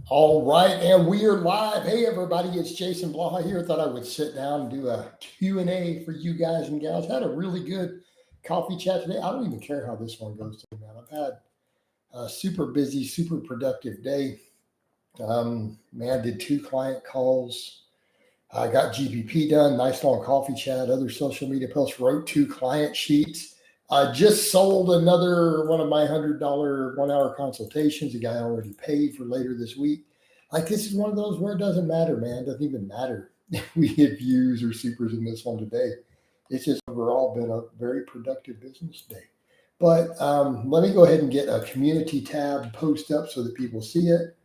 All right, and we are live. Hey, everybody, it's Jason Blaha here. Thought I would sit down and do a Q&A for you guys and gals. Had a really good coffee chat today. I don't even care how this one goes today, man. I've had a super busy, super productive day. Man, did two client calls. I got GPP done, nice long coffee chat, other social media posts, wrote two client sheets. Just sold another one of my $100 1 hour consultations. The guy already paid for later this week. Like, this is one of those where it doesn't matter, man. It doesn't even matter if we hit views or supers in this one today. It's just overall been a very productive business day. But let me go ahead and get a community tab post up so that people see it.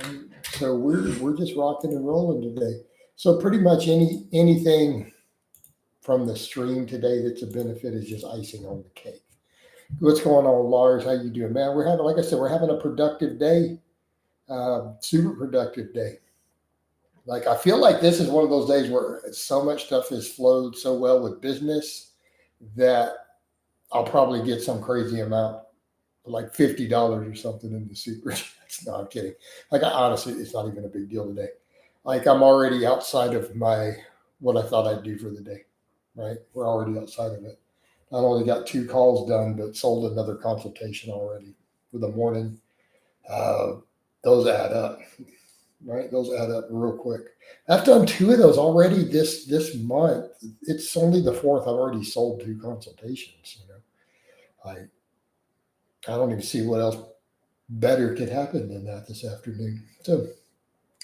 Right. So we're just rocking and rolling today. So pretty much anything from the stream today that's a benefit is just icing on the cake. What's going on, Lars? How you doing, man? We're having, like I said, we're having a productive day, super productive day. Like, I feel like this is one of those days where so much stuff has flowed so well with business that I'll probably get some crazy amount, like $50 or something in the super chats. No, I'm kidding. Like, honestly, it's not even a big deal today. Like, I'm already outside of my what I thought I'd do for the day. Right, we're already outside of it. Not only got two calls done, but sold another consultation already for the morning. Uh, those add up, right? Those add up real quick. I've done two of those already this month. It's only the fourth. I've already sold two consultations. I don't even see what else better could happen than that this afternoon. So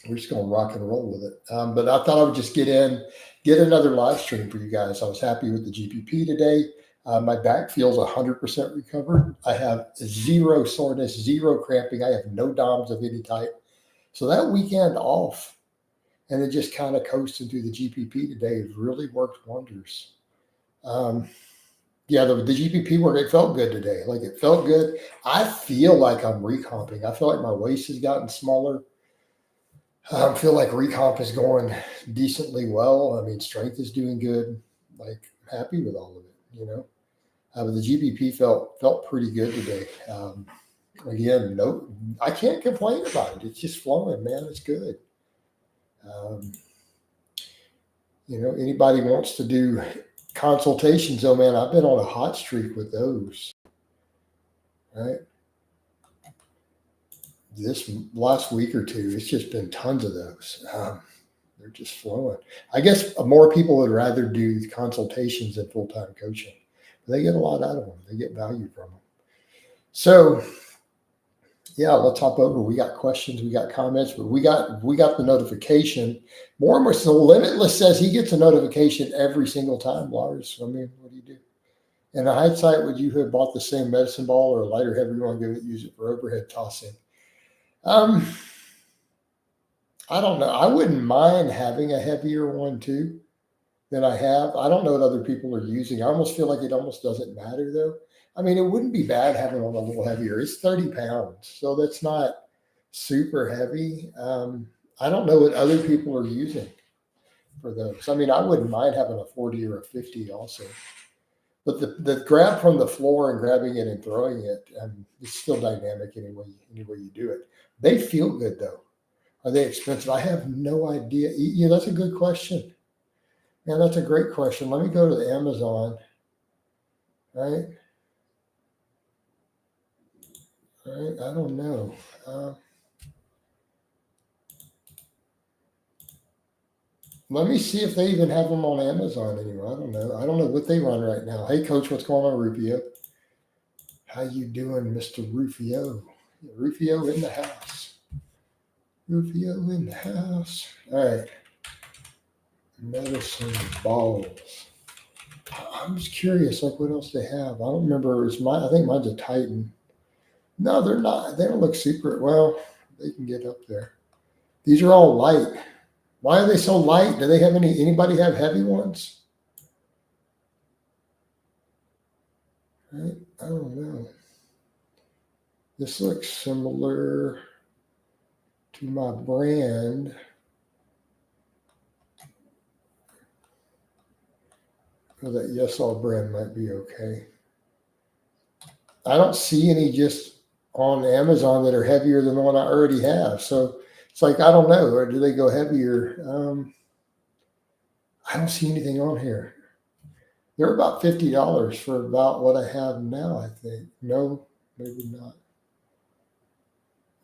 we're just going to rock and roll with it. But I thought I would just get another live stream for you guys. I was happy with the GPP today. My back feels 100% recovered. I have zero soreness, zero cramping. I have no DOMs of any type. So that weekend off and then just kind of coasting through the GPP today has really worked wonders. Yeah, the GPP work, it felt good today. Like, it felt good. I feel like I'm recomping. I feel like my waist has gotten smaller. I feel like recomp is going decently well. I mean, strength is doing good. Like, happy with all of it. But the GBP felt pretty good today. Again, no, I can't complain about it. It's just flowing, man. It's good. Um, anybody wants to do consultations, though, man, I've been on a hot streak with those. Right, this last week or two, it's just been tons of those. They're just flowing. I guess more people would rather do consultations than full time coaching. They get a lot out of them. They get value from them. So yeah, let's hop over. We got questions, we got comments, but we got the notification. More and more. So Limitless says he gets a notification every single time. Lars, I mean, what do you do? In hindsight, would you have bought the same medicine ball or a lighter, heavier one? Use it for overhead tossing. Um, I don't know. I wouldn't mind having a heavier one too than I have. I don't know what other people are using. I almost feel like it almost doesn't matter though. I mean, it wouldn't be bad having one a little heavier. It's 30 pounds, so that's not super heavy. I don't know what other people are using for those. I mean, I wouldn't mind having a 40 or a 50 also. But the grab from the floor and grabbing it and throwing it, it's still dynamic any way you do it. They feel good though. Are they expensive? I have no idea. Yeah, that's a good question. Yeah, that's a great question. Let me go to the Amazon. Right? Right? I don't know. Let me see if they even have them on Amazon anymore. I don't know. I don't know what they run right now. Hey, Coach, what's going on, Rufio? How you doing, Mr. Rufio? Rufio in the house. Rufio in the house. All right. Medicine balls. I'm just curious, like what else they have. I don't remember. I think mine's a Titan. No, they're not. They don't look super. Well, they can get up there. These are all light. Why are they so light? Do they have anybody have heavy ones? Right? I don't know. This looks similar to my brand. Oh, that Yes All brand might be okay. I don't see any just on Amazon that are heavier than the one I already have. So it's like, I don't know. Or do they go heavier? I don't see anything on here. They're about $50 for about what I have now, I think. No, maybe not.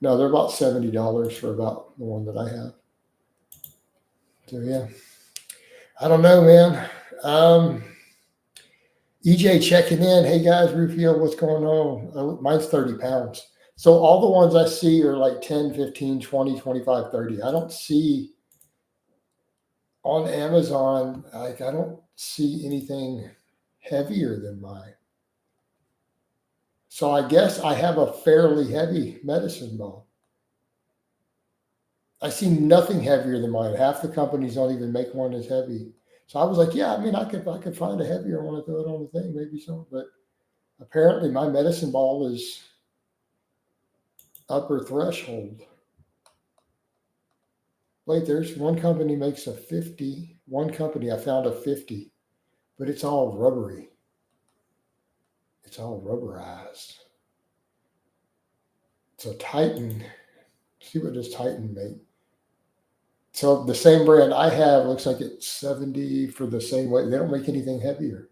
No, they're about $70 for about the one that I have. So yeah, I don't know, man. EJ checking in. Hey guys, Rufio, what's going on? Mine's 30 pounds. So all the ones I see are like 10, 15, 20, 25, 30. I don't see on Amazon, like I don't see anything heavier than mine. So I guess I have a fairly heavy medicine ball. I see nothing heavier than mine. Half the companies don't even make one as heavy. So I was like, yeah, I mean, I could find a heavier one to throw it on the thing, maybe so. But apparently my medicine ball is upper threshold. Wait, there's one company makes a 50. One company I found a 50, but it's all rubbery. It's all rubberized. So Titan, see what does Titan make? So the same brand I have looks like it's 70 for the same weight. They don't make anything heavier.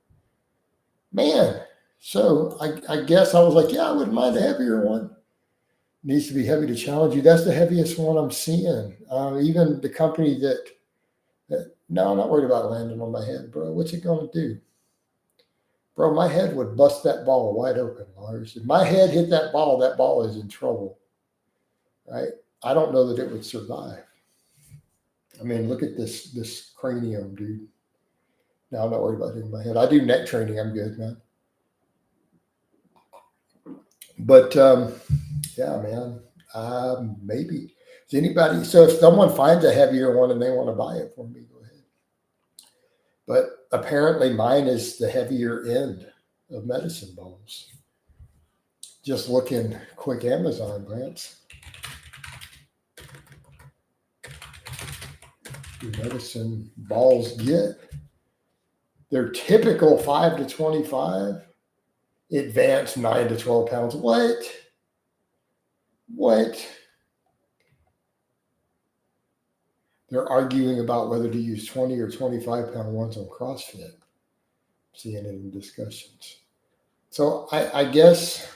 Man, so I guess I was like, yeah, I wouldn't mind a heavier one. Needs to be heavy to challenge you. That's the heaviest one I'm seeing. Even the company that no, I'm not worried about landing on my head, bro. What's it going to do? Bro, my head would bust that ball wide open, Lars. If my head hit that ball is in trouble, right? I don't know that it would survive. I mean, look at this cranium, dude. No, I'm not worried about hitting my head. I do neck training. I'm good, man. But yeah, man, maybe. Is anybody? So if someone finds a heavier one and they want to buy it for me, go ahead. But apparently mine is the heavier end of medicine balls. Just looking quick Amazon glance. Medicine balls get. They're typical 5 to 25, advanced 9 to 12 pounds. What? They're arguing about whether to use 20 or 25-pound ones on CrossFit. Seeing it in discussions. So I guess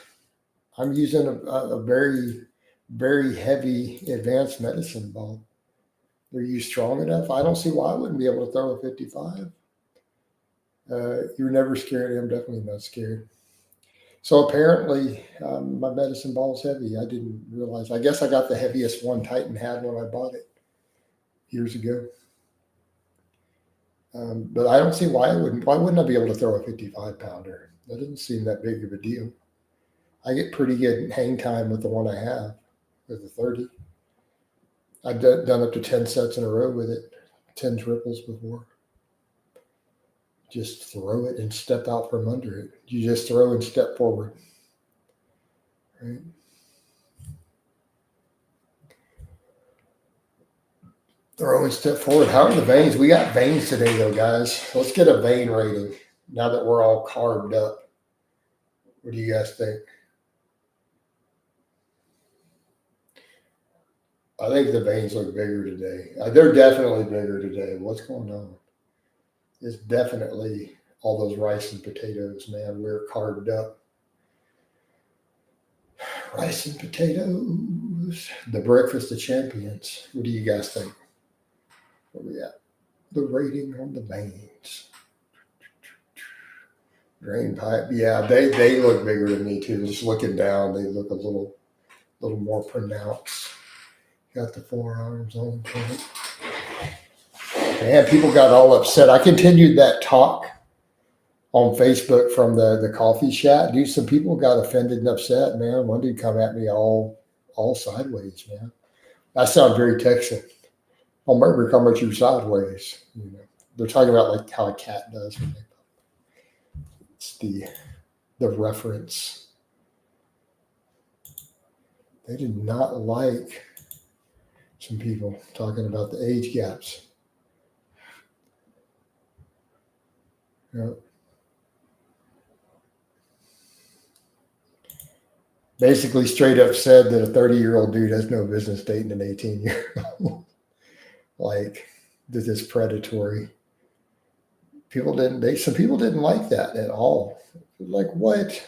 I'm using a very, very heavy advanced medicine ball. Are you strong enough? I don't see why I wouldn't be able to throw a 55. You're never scared. I'm definitely not scared. So apparently my medicine ball is heavy. I didn't realize. I guess I got the heaviest one Titan had when I bought it years ago. But I don't see why wouldn't I be able to throw a 55-pounder? That doesn't seem that big of a deal. I get pretty good hang time with the one I have, with the 30. I've done up to 10 sets in a row with it, 10 triples before. Just throw it and step out from under it. You just throw and step forward. Right? Throw and step forward. How are the veins? We got veins today, though, guys. Let's get a vein rating now that we're all carved up. What do you guys think? I think the veins look bigger today. They're definitely bigger today. What's going on? It's definitely all those rice and potatoes, man. We're carved up. Rice and potatoes. The breakfast of champions. What do you guys think? Where we at? The rating on the veins. Drain pipe. Yeah, they look bigger to me too. Just looking down, they look a little more pronounced. Got the forearms on point. Man, people got all upset. I continued that talk on Facebook from the coffee chat. Dude, some people got offended and upset, man. One dude come at me all sideways, man. I sound very Texan. I'll never come at you sideways. You know, they're talking about like how a cat does. It's the reference. They did not like some people talking about the age gaps. Yeah. basically straight up said that a 30-year-old dude has no business dating an 18-year-old. Like, this is predatory. Some people didn't like that at all. Like, what?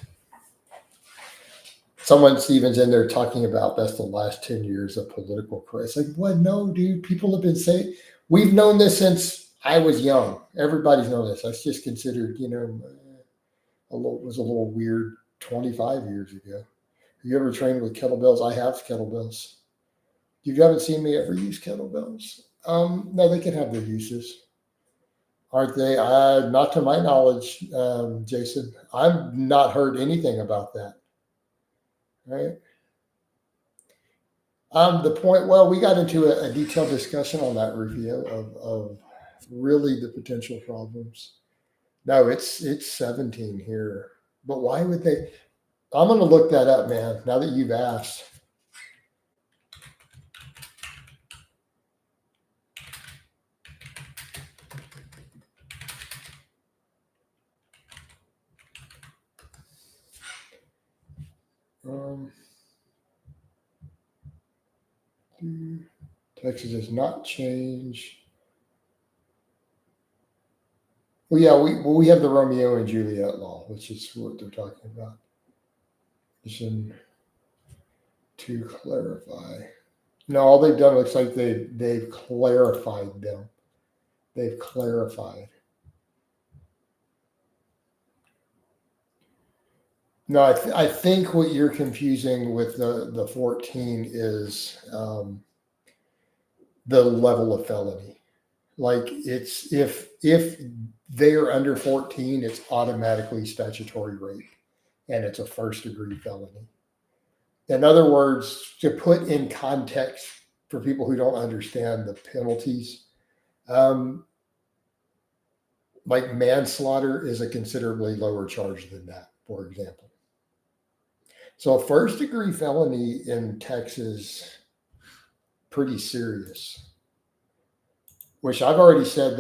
Someone, Steven's in there talking about that's the last 10 years of political correct. Like, what? No, dude. People have been saying, we've known this since I was young. Everybody's known this. That's just considered, was a little weird 25 years ago. You ever trained with kettlebells? I have kettlebells. You haven't seen me ever use kettlebells. No, they can have their uses, aren't they? Not to my knowledge, Jason. I've not heard anything about that. Right. The point. Well, we got into a detailed discussion on that review of really the potential problems. No, it's 17 here. But why would they? I'm going to look that up, man. Now that you've asked. Texas does not change. Well, yeah, we have the Romeo and Juliet law, which is what they're talking about. To clarify. No, all they've done looks like they've clarified them. They've clarified. No, I think what you're confusing with the 14 is the level of felony. Like, it's if they're under 14, it's automatically statutory rape, and it's a first-degree felony. In other words, to put in context for people who don't understand the penalties, like manslaughter is a considerably lower charge than that, for example. So a first-degree felony in Texas, pretty serious. Which I've already said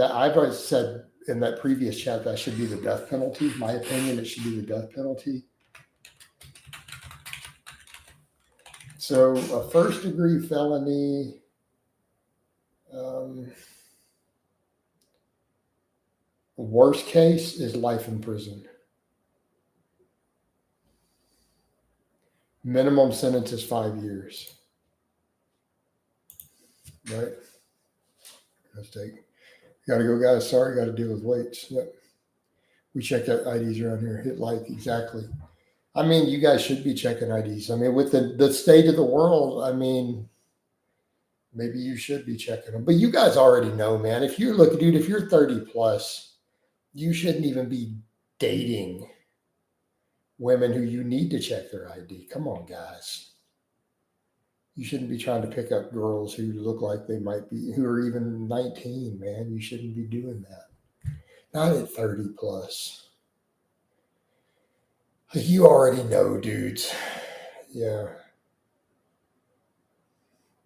in that previous chat that should be the death penalty. My opinion, it should be the death penalty. So a first-degree felony, worst case is life in prison. Minimum sentence is 5 years. Right? Let's take. Gotta go, guys. Sorry, got to deal with weights. Yep. We check IDs around here. Hit like, exactly. I mean, you guys should be checking IDs. I mean, with the state of the world, I mean, maybe you should be checking them. But you guys already know, man. If you're 30 plus, you shouldn't even be dating women who you need to check their ID. Come on, guys. You shouldn't be trying to pick up girls who look like they might be, who are even 19, man. You shouldn't be doing that. Not at 30 plus. You already know, dudes. Yeah.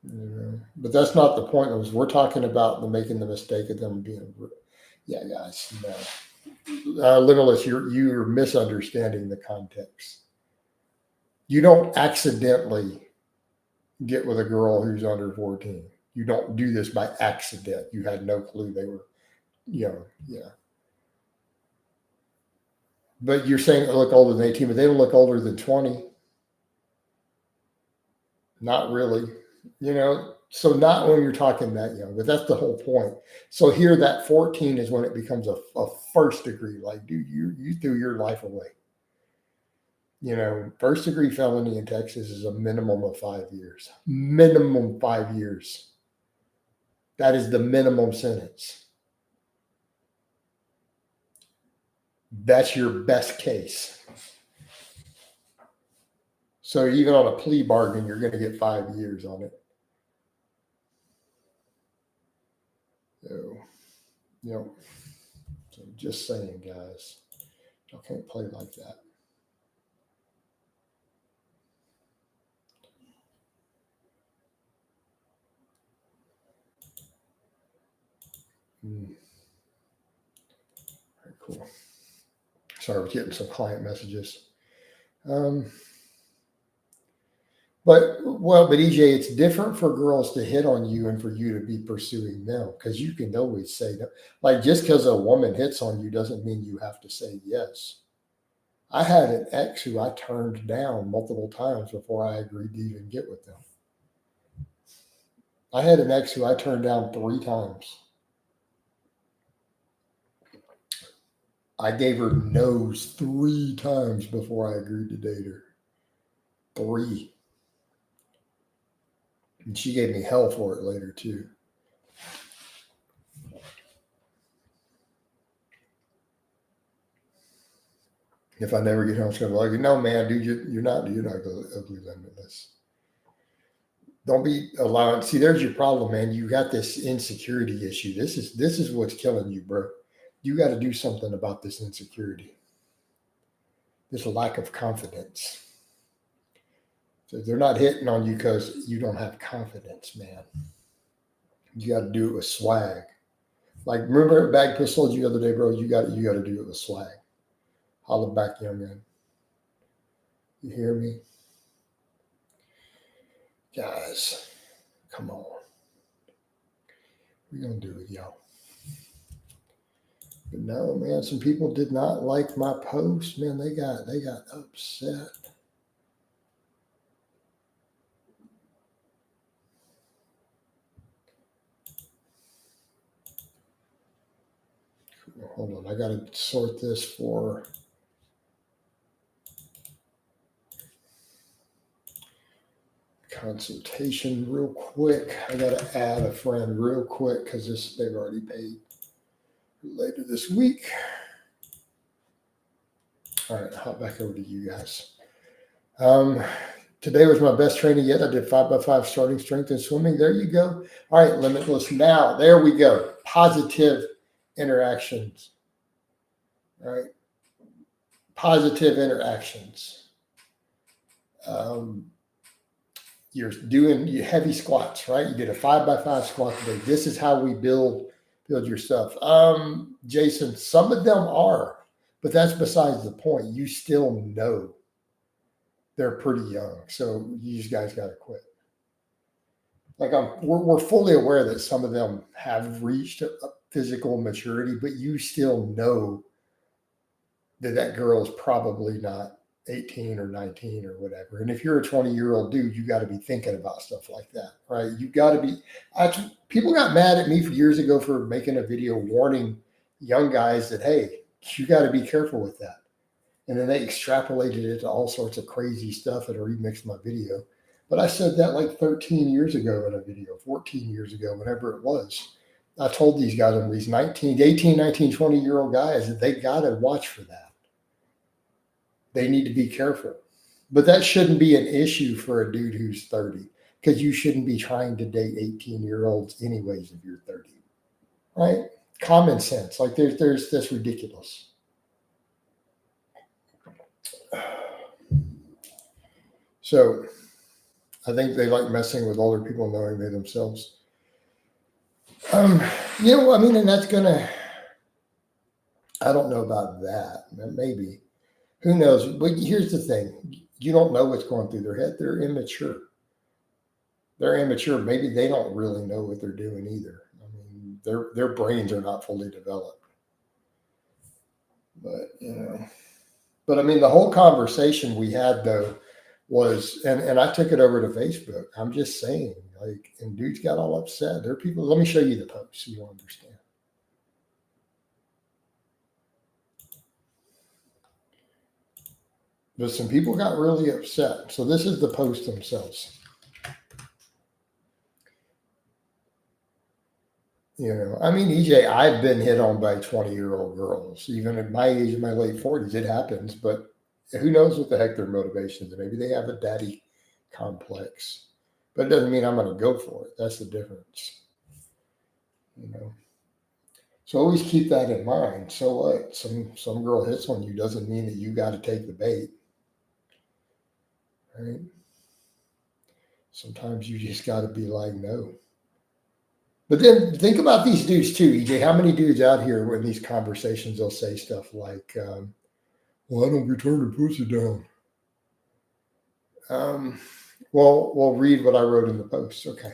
But that's not the point. We're talking about making the mistake of them being. Yeah, guys. No. Limitless, you're misunderstanding the context. You don't accidentally get with a girl who's under 14. You don't do this by accident. You had no clue they were, yeah. But you're saying they look older than 18, but they don't look older than 20. Not really. So not when you're talking that young, but that's the whole point. So here, that 14 is when it becomes a first degree. Like, dude, you threw your life away. First degree felony in Texas is a minimum of 5 years. Minimum 5 years. That is the minimum sentence. That's your best case. So even on a plea bargain, you're going to get 5 years on it. So just saying, guys, I can't play like that. All right, cool. Sorry, we're getting some client messages. But EJ, it's different for girls to hit on you and for you to be pursuing them because you can always say no. Like just because a woman hits on you doesn't mean you have to say yes. I had an ex who I turned down multiple times before I agreed to even get with them. I had an ex who I turned down 3 times. I gave her no's 3 times before I agreed to date her. 3. And she gave me hell for it later, too. If I never get home, she's going to be like, no, man, dude, you're not ugly limitless. Don't be allowing. See, there's your problem, man. You got this insecurity issue. This is what's killing you, bro. You got to do something about this insecurity. This lack of confidence. So they're not hitting on you because you don't have confidence, man. You got to do it with swag. Like remember Bag Pistol told you the other day, bro. You got to do it with swag. Holla back, young man. You hear me? Guys, come on. We're going to do it, y'all. But no, man, some people did not like my post. Man, they got upset. Hold on, I got to sort this for consultation real quick. I got to add a friend real quick because they've already paid later this week. All right, hop back over to you guys. Today was my best training yet. I did 5x5 starting strength and swimming. There you go. All right, limitless. Now, there we go. Positive interactions. All right. Positive interactions. You're doing heavy squats, right? You did a 5x5 squat today. This is how we build your stuff. Jason, some of them are, but that's besides the point. You still know they're pretty young. So you guys got to quit. Like we're fully aware that some of them have reached a physical maturity, but you still know that girl is probably not 18 or 19 or whatever. And if you're a 20-year-old dude, you got to be thinking about stuff like that, right? You got to be. People got mad at me for years ago for making a video warning young guys that, hey, you got to be careful with that. And then they extrapolated it to all sorts of crazy stuff and remixed my video. But I said that like 13 years ago in a video, 14 years ago, whenever it was. I told these guys, these 18, 19, 20-year-old guys, that they got to watch for that. They need to be careful. But that shouldn't be an issue for a dude who's 30 because you shouldn't be trying to date 18-year-olds anyways if you're 30, right? Common sense. Like there's this ridiculous. So I think they like messing with older people knowing they themselves. And that's gonna, I don't know about that. Maybe. Who knows? But here's the thing. You don't know what's going through their head. They're immature. Maybe they don't really know what they're doing either. I mean, their brains are not fully developed. But, the whole conversation we had, though, was, and I took it over to Facebook. I'm just saying, and dudes got all upset. There are people, let me show you the post so you'll understand. But some people got really upset. So this is the post themselves. EJ, I've been hit on by 20-year-old girls, even at my age, in my late 40s, it happens. But who knows what the heck their motivations are? Maybe they have a daddy complex. But it doesn't mean I'm going to go for it. That's the difference. So always keep that in mind. So what? Some girl hits on you doesn't mean that you got to take the bait. Right? Sometimes you just got to be like, no. But then think about these dudes too, EJ. How many dudes out here in these conversations they'll say stuff like, well, I don't be turning pussy down. Well, read what I wrote in the post. Okay.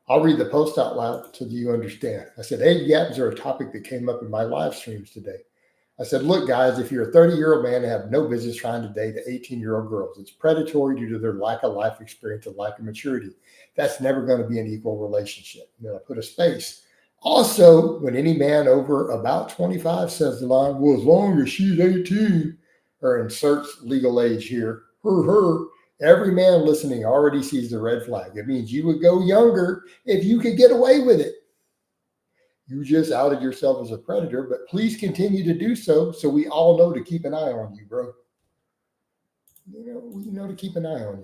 I'll read the post out loud so that you understand. I said, age gaps are a topic that came up in my live streams today. I said, look, guys, if you're a 30-year-old man and have no business trying to date 18-year-old girls, it's predatory due to their lack of life experience and lack of maturity. That's never going to be an equal relationship. And then I put a space. Also, when any man over about 25 says the line, well, as long as she's 18, or inserts legal age here, her, every man listening already sees the red flag. It means you would go younger if you could get away with it. You just outed yourself as a predator, but please continue to do so we all know to keep an eye on you, bro. We know to keep an eye on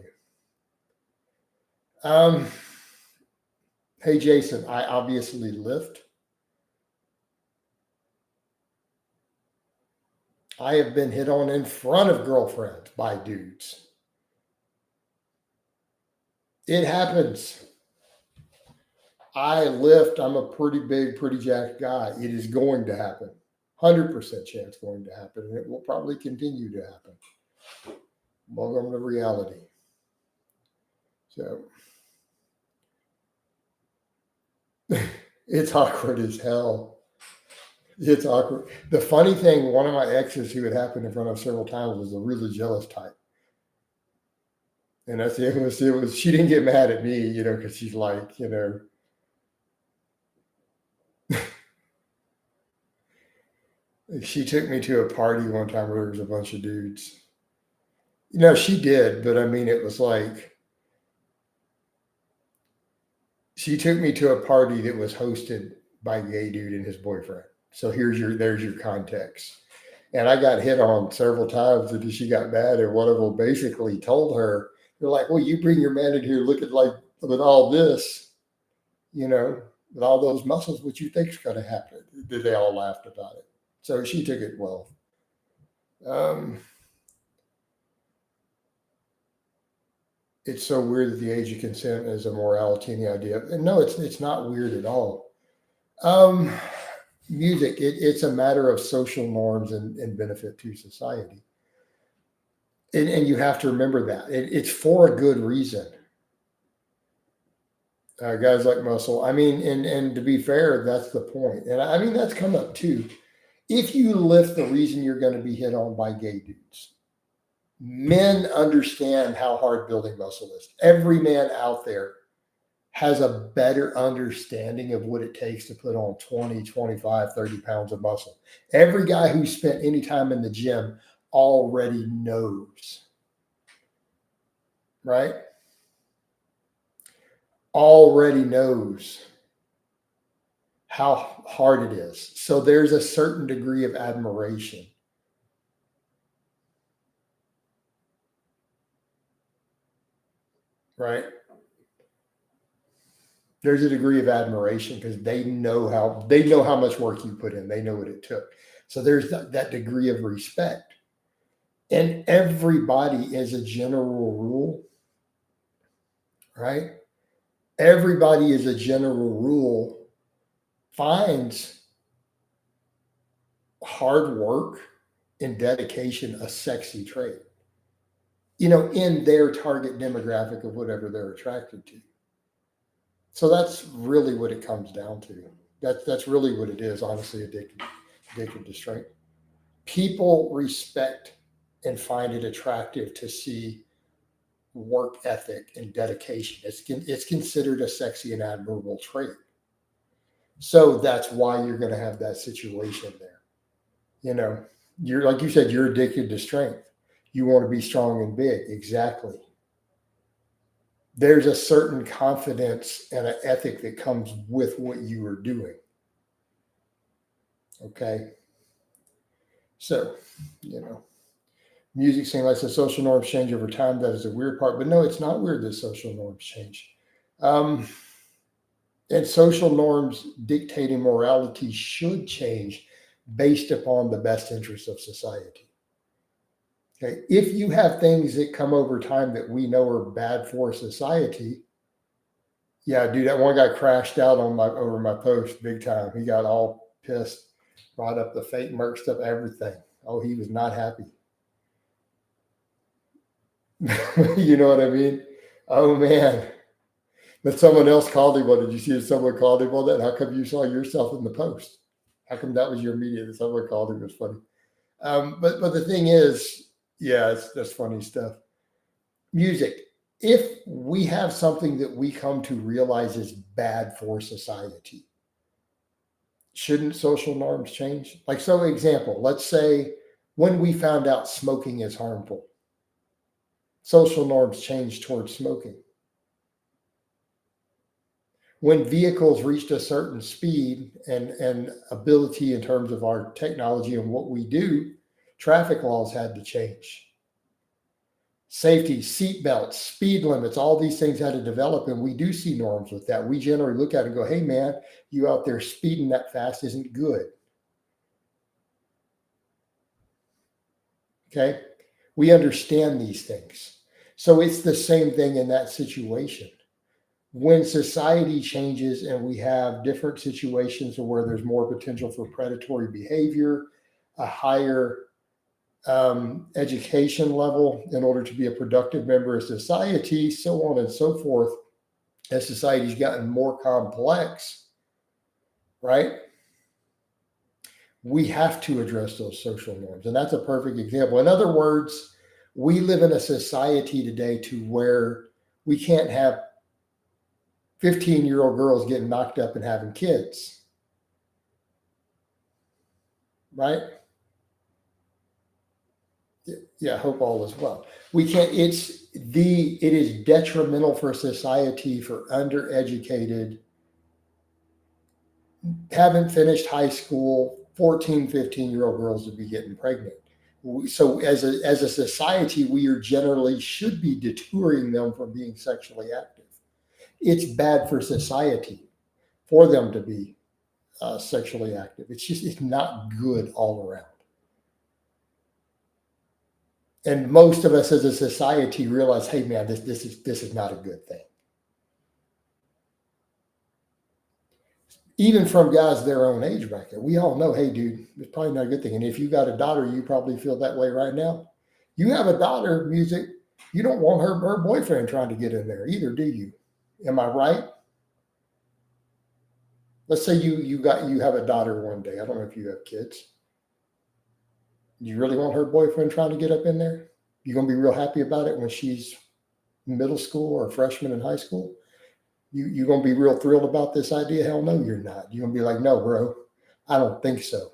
you. Hey, Jason, I obviously lift. I have been hit on in front of girlfriends by dudes. It happens. I lift. I'm a pretty big, pretty jacked guy. It is going to happen. 100% chance going to happen. And it will probably continue to happen. Welcome to reality. So it's awkward as hell. It's awkward. The funny thing, one of my exes who it happened in front of several times was a really jealous type. And it was, she didn't get mad at me, because she's like, she took me to a party one time where there was a bunch of dudes. She did, but I mean, it was like, she took me to a party that was hosted by a gay dude and his boyfriend. So there's your context. And I got hit on several times and she got mad, and one of them basically told her, they're like, well, you bring your man in here looking like with all this, with all those muscles, what you think's going to happen? They all laughed about it. So she took it well. It's so weird that the age of consent is a morality in the idea. And no, it's not weird at all. Music, it's a matter of social norms and benefit to society. And you have to remember that. It's for a good reason. Guys like muscle. I mean, and to be fair, that's the point. And I mean, that's come up too. If you lift the reason you're going to be hit on by gay dudes, men understand how hard building muscle is. Every man out there has a better understanding of what it takes to put on 20, 25, 30 pounds of muscle. Every guy who's spent any time in the gym already knows, right? Already knows how hard it is. So there's a certain degree of admiration. Right? There's a degree of admiration because they know how much work you put in. They know what it took. So there's that degree of respect. And everybody, as a general rule, right? Everybody, as a general rule, finds hard work and dedication a sexy trait, in their target demographic of whatever they're attracted to. So that's really what it comes down to. That's really what it is, honestly, addicted to strength. People respect and find it attractive to see work ethic and dedication. It's considered a sexy and admirable trait. So that's why you're going to have that situation there. You're, like you said, you're addicted to strength. You want to be strong and big. Exactly. There's a certain confidence and an ethic that comes with what you are doing. Okay. So, music saying like the social norms change over time. That is the weird part, but no, it's not weird that social norms change. And social norms dictating morality should change based upon the best interests of society. Okay. If you have things that come over time that we know are bad for society, yeah, dude, that one guy crashed out over my post big time. He got all pissed, brought up the fake merch stuff, everything. Oh, he was not happy. You know what I mean? Oh man. But someone else called him. What did you see? If someone called him on that? How come you saw yourself in the post? How come that was your media? That someone called him? It was funny. But the thing is, yeah, that's funny stuff. Music. If we have something that we come to realize is bad for society, shouldn't social norms change? Like, so example, let's say when we found out smoking is harmful, social norms change towards smoking. When vehicles reached a certain speed and ability in terms of our technology and what we do, traffic laws had to change. Safety, seat belts, speed limits, all these things had to develop, and we do see norms with that. We generally look at it and go, hey man, you out there speeding that fast isn't good. Okay. We understand these things. So it's the same thing in that situation. When society changes and we have different situations where there's more potential for predatory behavior, a higher education level in order to be a productive member of society, so on and so forth, as society's gotten more complex, right? We have to address those social norms. And that's a perfect example. In other words, we live in a society today to where we can't have 15-year-old girls getting knocked up and having kids, right? Yeah, hope all is well. We can't, it is detrimental for society for undereducated, haven't finished high school, 14, 15-year-old girls to be getting pregnant. So as a society, we are generally should be deterring them from being sexually active. It's bad for society for them to be sexually active. It's not good all around. And most of us as a society realize, hey man, this is not a good thing. Even from guys their own age bracket, we all know, hey dude, it's probably not a good thing. And if you got a daughter, you probably feel that way right now. You have a daughter, music, you don't want her boyfriend trying to get in there either, do you? Am I right? Let's say you have a daughter one day. I don't know if you have kids. You really want her boyfriend trying to get up in there? You gonna be real happy about it when she's middle school or freshman in high school? You gonna be real thrilled about this idea? Hell no, you're not. You're gonna be like, no, bro, I don't think so.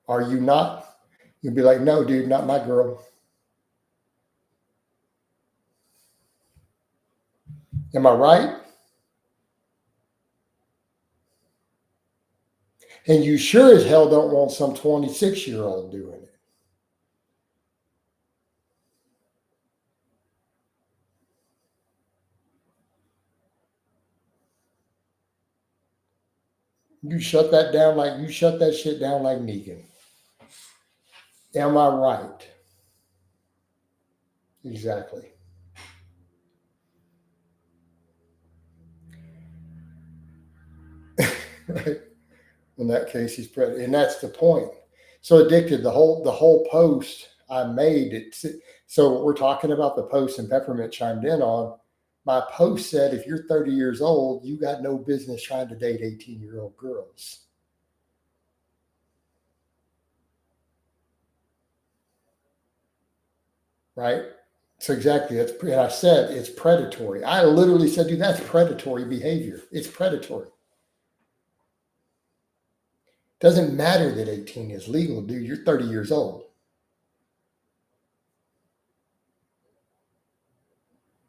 Are you not? You'll be like, no, dude, not my girl. Am I right? And you sure as hell don't want some 26-year-old doing it. You shut that shit down like Negan. Am I right? Exactly. Right. In that case, he's pregnant, and that's the point. So addicted. The whole post I made. So we're talking about the post, and Peppermint chimed in on. My post said, if you're 30 years old, you got no business trying to date 18-year-old girls. Right? So exactly. And I said it's predatory. I literally said, dude, that's predatory behavior. It's predatory. Doesn't matter that 18 is legal, dude. You're 30 years old.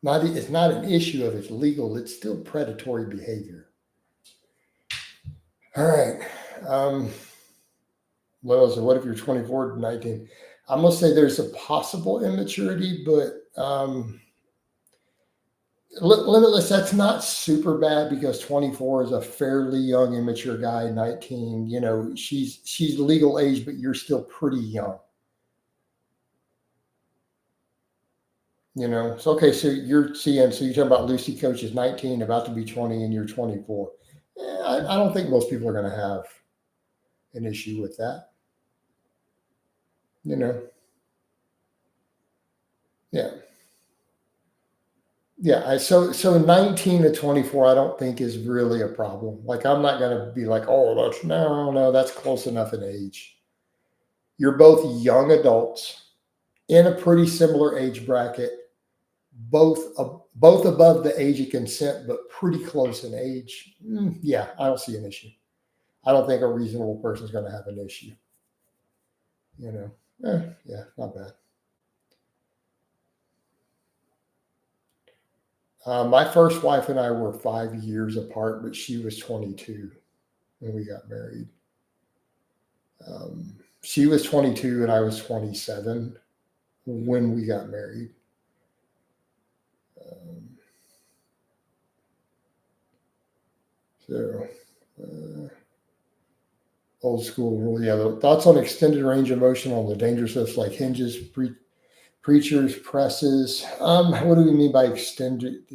It's not an issue of it's legal. It's still predatory behavior. All right. What if you're 24 to 19? I'm gonna say there's a possible immaturity, but limitless. That's not super bad because 24 is a fairly young, immature guy. 19, she's legal age, but you're still pretty young. So okay. So you're seeing. So you're talking about Lucy Coach is 19, about to be 20, and you're 24. I don't think most people are going to have an issue with that. You know. Yeah, so 19 to 24, I don't think is really a problem. Like I'm not gonna be like, oh, that's no, that's close enough in age. You're both young adults in a pretty similar age bracket, both above the age of consent, but pretty close in age. Yeah, I don't see an issue. I don't think a reasonable person is going to have an issue. You know, yeah, not bad. My first wife and I were 5 years apart, but she was 22 when we got married. She was 22 and I was 27 when we got married. Um, so, uh, old school rule. Yeah, the thoughts on extended range of motion on the dangerous lifts like hinges, preachers, presses. What do we mean by extended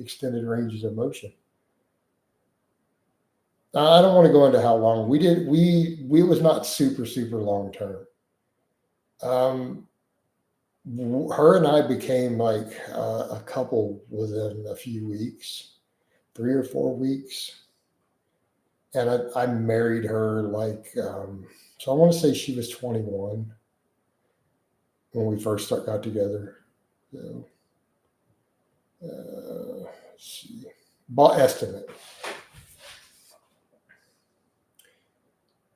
ranges of motion? I don't want to go into how long we did. We was not super long term. Um, her and I became like a couple within a few weeks, 3 or 4 weeks, and I married her like so. I want to say she was 21 when we first got together. So, let's see, estimate.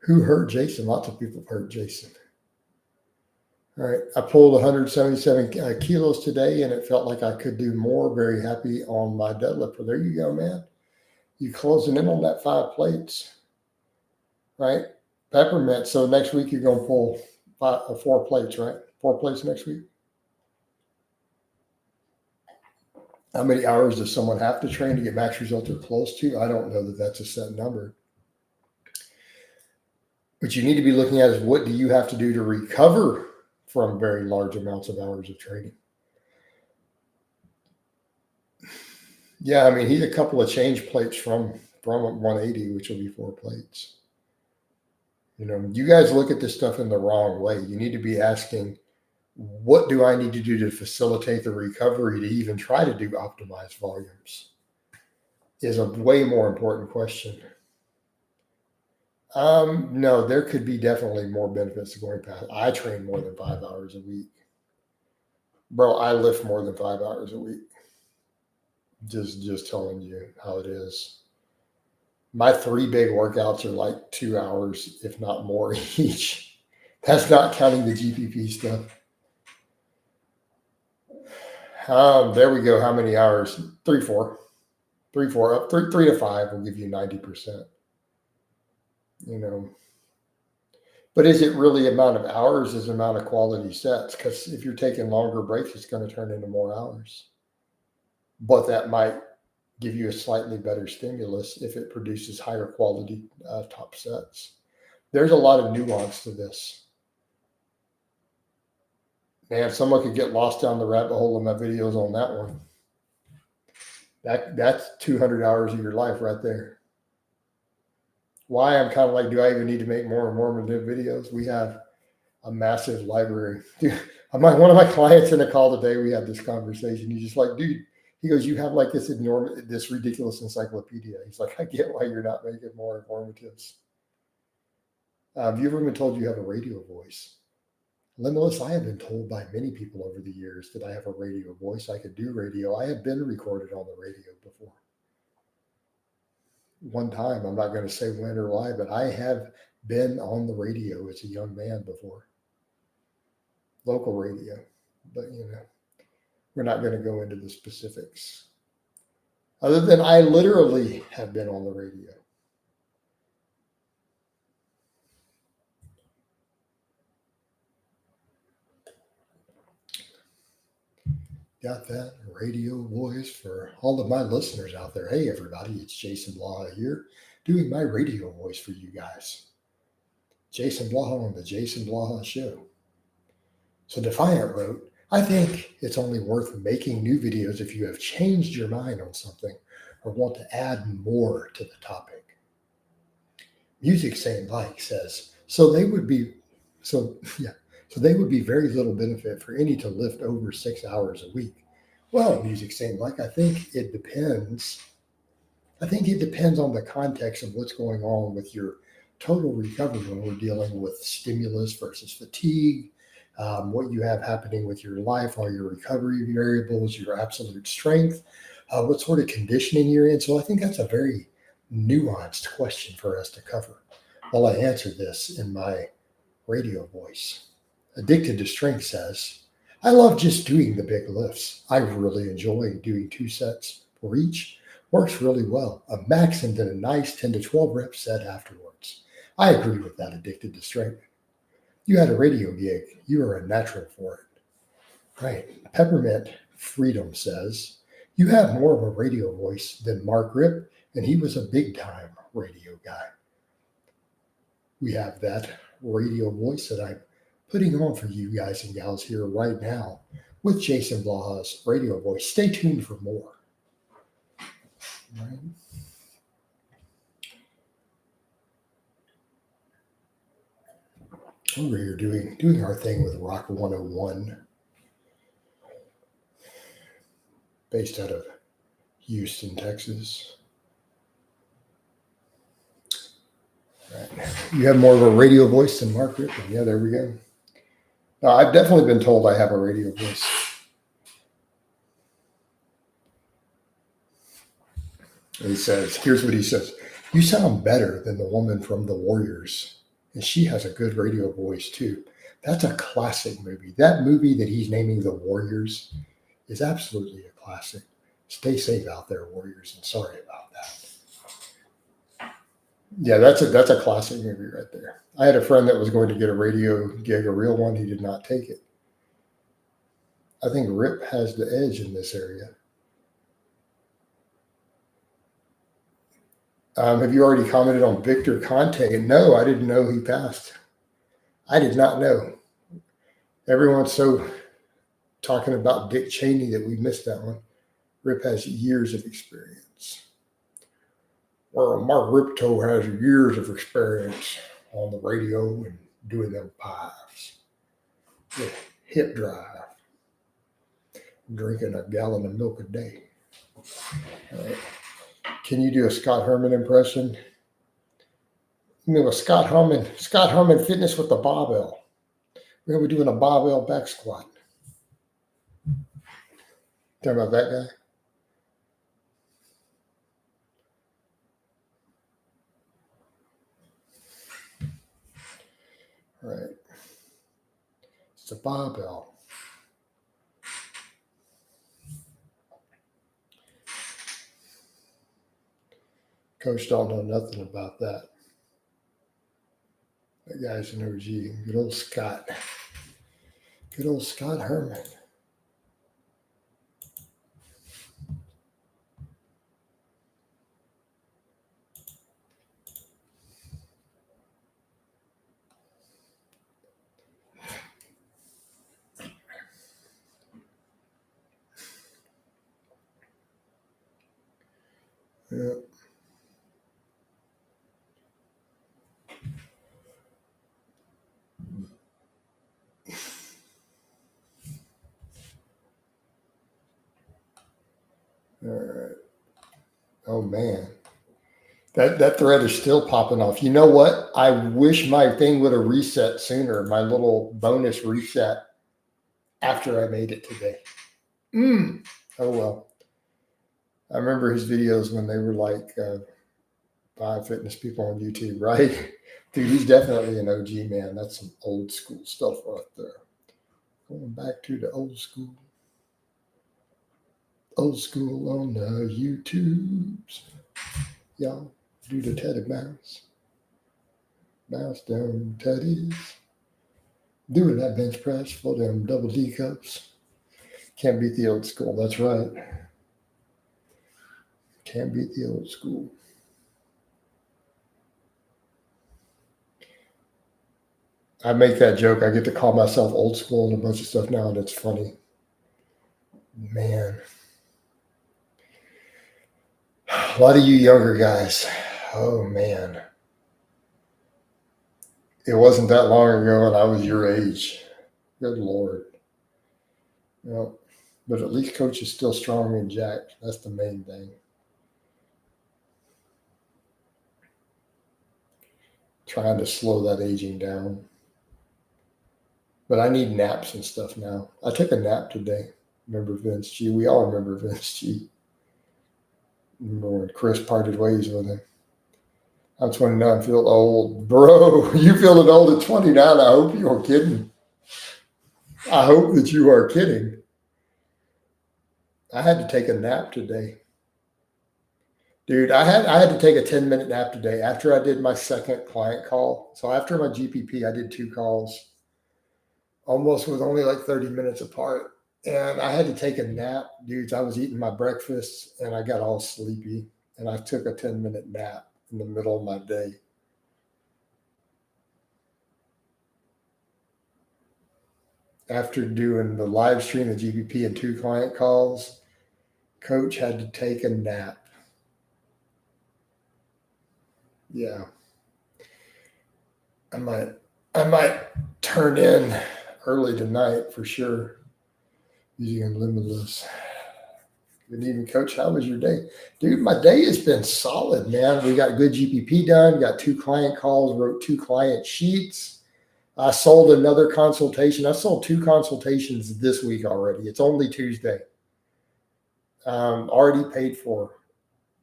Who hurt Jason? Lots of people hurt Jason. All right. I pulled 177 kilos today and it felt like I could do more. Very happy on my deadlift. Well, there you go, man. You closing in on that 5 plates, right? Peppermint. So next week you're going to pull 4 plates, right? 4 plates next week. How many hours does someone have to train to get max results or close to? I don't know that that's a set number. What you need to be looking at is what do you have to do to recover from very large amounts of hours of training. Yeah, I mean, he's a couple of change plates from 180, which will be 4 plates. You know, you guys look at this stuff in the wrong way. You need to be asking, what do I need to do to facilitate the recovery to even try to do optimized volumes? Is a way more important question. No, there could be definitely more benefits to going past. I train more than 5 hours a week. Bro, I lift more than 5 hours a week. Just telling you how it is. My 3 big workouts are like 2 hours, if not more each. That's not counting the GPP stuff. There we go. How many hours? 3, 4. 3, 4, up 3 to 5 will give you 90%. You know, but is it really amount of hours? Is amount of quality sets? Because if you're taking longer breaks, it's going to turn into more hours. But that might give you a slightly better stimulus if it produces higher quality top sets. There's a lot of nuance to this. Man, someone could get lost down the rabbit hole in my videos on that one. That's 200 hours of your life right there. Why I'm kind of like, do I even need to make more and more videos? We have a massive library. Dude, one of my clients in a call today, we had this conversation. He's just like, dude, he goes, you have like this enormous, this ridiculous encyclopedia. He's like, I get why you're not making more informatives. Have you ever been told you have a radio voice? Limitless, I have been told by many people over the years that I have a radio voice. I could do radio. I have been recorded on the radio before. One time, I'm not going to say when or why, but I have been on the radio as a young man before. Local radio. But, you know, we're not going to go into the specifics. Other than I literally have been on the radio. Got that radio voice for all of my listeners out there. Hey, everybody, it's Jason Blaha here, doing my radio voice for you guys. Jason Blaha on the Jason Blaha Show. So Defiant wrote, I think it's only worth making new videos if you have changed your mind on something or want to add more to the topic. Music Saying Like says, so they would be very little benefit for any to lift over 6 hours a week. Well, music seems like I think it depends. I think it depends on the context of what's going on with your total recovery when we're dealing with stimulus versus fatigue, what you have happening with your life, all your recovery variables, your absolute strength, what sort of conditioning you're in. So I think that's a very nuanced question for us to cover. While I answer this in my radio voice. Addicted to Strength says, I love just doing the big lifts. I really enjoy doing 2 sets for each. Works really well. A max and then a nice 10 to 12 rep set afterwards. I agree with that, Addicted to Strength. You had a radio gig. You are a natural for it. Right. Peppermint Freedom says, you have more of a radio voice than Mark Rip, and he was a big time radio guy. We have that radio voice that I'm putting on for you guys and gals here right now with Jason Blaha's radio voice. Stay tuned for more. Right. Over here doing our thing with Rock 101, based out of Houston, Texas. Right. You have more of a radio voice than Mark Rippon. Yeah, there we go. Now, I've definitely been told I have a radio voice. He says, here's what he says. You sound better than the woman from The Warriors. And she has a good radio voice too. That's a classic movie. That movie that he's naming The Warriors is absolutely a classic. Stay safe out there, Warriors, and sorry about that. Yeah, that's a classic movie right there. I had a friend that was going to get a radio gig, a real one. He did not take it. I think Rip has the edge in this area. Have you already commented on Victor Conte? No, I didn't know he passed. I did not know. Everyone's so talking about Dick Cheney that we missed that one. Rip has years of experience. Well, Mark Ripto has years of experience on the radio and doing them pies. The hip drive. Drinking a gallon of milk a day. All right. Can you do a Scott Herman impression? You mean with Scott Herman Fitness with the barbell. We're going to be doing a barbell back squat. Talking about that guy? All right. It's a barbell. Coach don't know nothing about that. That guy's an OG. Good old Scott. Good old Scott Herman. Yeah. All right. Oh man. That thread is still popping off. You know what? I wish my thing would have reset sooner. My little bonus reset after I made it today. Oh well. I remember his videos when they were like 5 fitness people on YouTube, right? Dude, he's definitely an OG, man. That's some old school stuff right there. Going back to the old school. Old school on the YouTubes. Y'all do the Teddy bounce. Bounce down Teddies. Doing that bench press for them double D cups. Can't beat the old school. That's right. Can't beat the old school. I make that joke. I get to call myself old school and a bunch of stuff now, and it's funny. Man. A lot of you younger guys. Oh, man. It wasn't that long ago, and I was your age. Good Lord. Well, But at least Coach is still strong and jacked. That's the main thing. Trying to slow that aging down. But I need naps and stuff now. I took a nap today. Remember Vince G? We all remember Vince G. Remember when Chris parted ways with him? I'm 29, feel old. Bro, you feeling old at 29. I hope you are kidding. I hope that you are kidding. I had to take a nap today. Dude, I had to take a 10-minute nap today after I did my second client call. So after my GPP, I did 2 calls, almost with only like 30 minutes apart. And I had to take a nap, dudes. I was eating my breakfast and I got all sleepy. And I took a 10-minute nap in the middle of my day. After doing the live stream, the GPP, and 2 client calls, Coach had to take a nap. Yeah. I might turn in early tonight for sure. Using Limitless. Good evening, Coach. How was your day? Dude, my day has been solid, man. We got good GPP done, got 2 client calls, wrote 2 client sheets. I sold another consultation. I sold 2 consultations this week already. It's only Tuesday. Already paid for.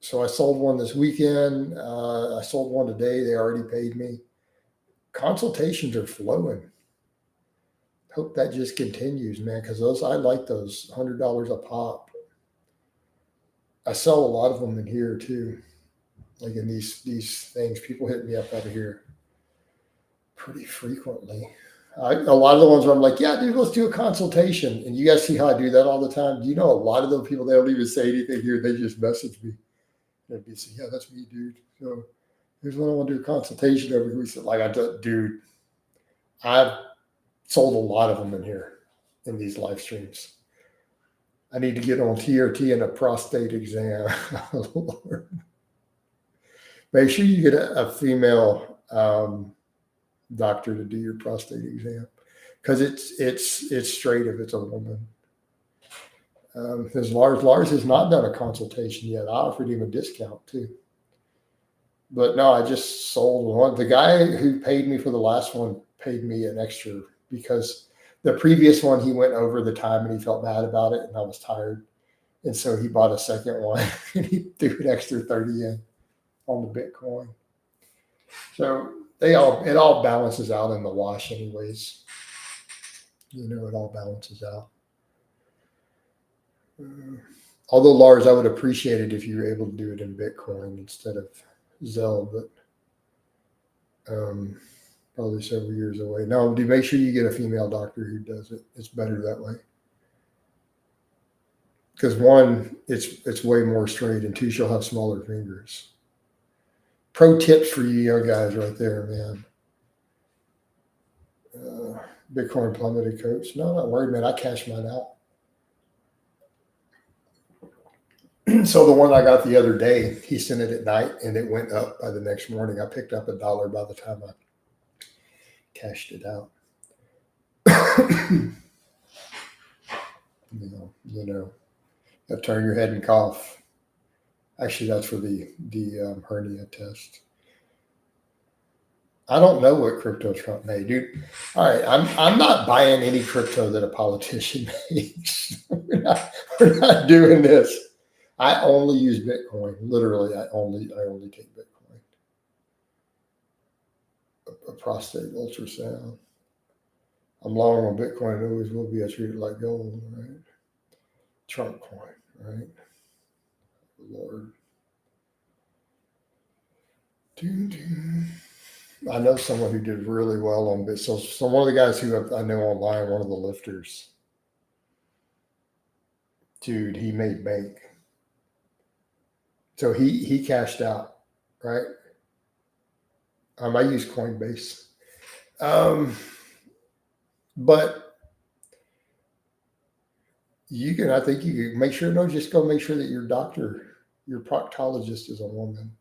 So I sold one this weekend. I sold one today. They already paid me. Consultations are flowing. Hope that just continues, man, because I like those $100 a pop. I sell a lot of them in here too. Like in these things, people hit me up out of here pretty frequently. A lot of the ones where I'm like, yeah, dude, let's do a consultation. And you guys see how I do that all the time. You know, a lot of those people, they don't even say anything here. They just message me. They'd be saying, yeah, that's me, dude. So here's when I want to do a consultation every week. So like, dude, I've sold a lot of them in here in these live streams. I need to get on TRT and a prostate exam. Oh, Lord. Make sure you get a female doctor to do your prostate exam, because it's straight if it's a woman. Because Lars has not done a consultation yet. I offered him a discount too. But no, I just sold one. The guy who paid me for the last one paid me an extra, because the previous one, he went over the time and he felt bad about it, and I was tired. And so he bought a second one and he threw an extra 30 in on the Bitcoin. So it all balances out in the wash anyways. You know, it all balances out. Although, Lars, I would appreciate it if you were able to do it in Bitcoin instead of Zelle, but probably several years away. No, do make sure you get a female doctor who does it. It's better that way. Because 1, it's way more straight, and 2, she'll have smaller fingers. Pro tips for you young guys right there, man. Bitcoin plummeted, Coach. No, not worried, man. I cashed mine out. So the one I got the other day, he sent it at night and it went up by the next morning. I picked up $1 by the time I cashed it out. you know, you turn your head and cough. Actually, that's for the hernia test. I don't know what crypto Trump made, dude. All right, I'm not buying any crypto that a politician makes. We're not doing this. I only use Bitcoin. Literally, I only take Bitcoin. A prostate ultrasound. I'm long on Bitcoin and always will be. I treat it like gold, right? Trump coin, right? Lord. I know someone who did really well on this. So one of the guys who I know online, one of the lifters, dude, he made bank. So he cashed out, right? I use Coinbase. But I think you can make sure, just go make sure that your doctor, your proctologist is a woman,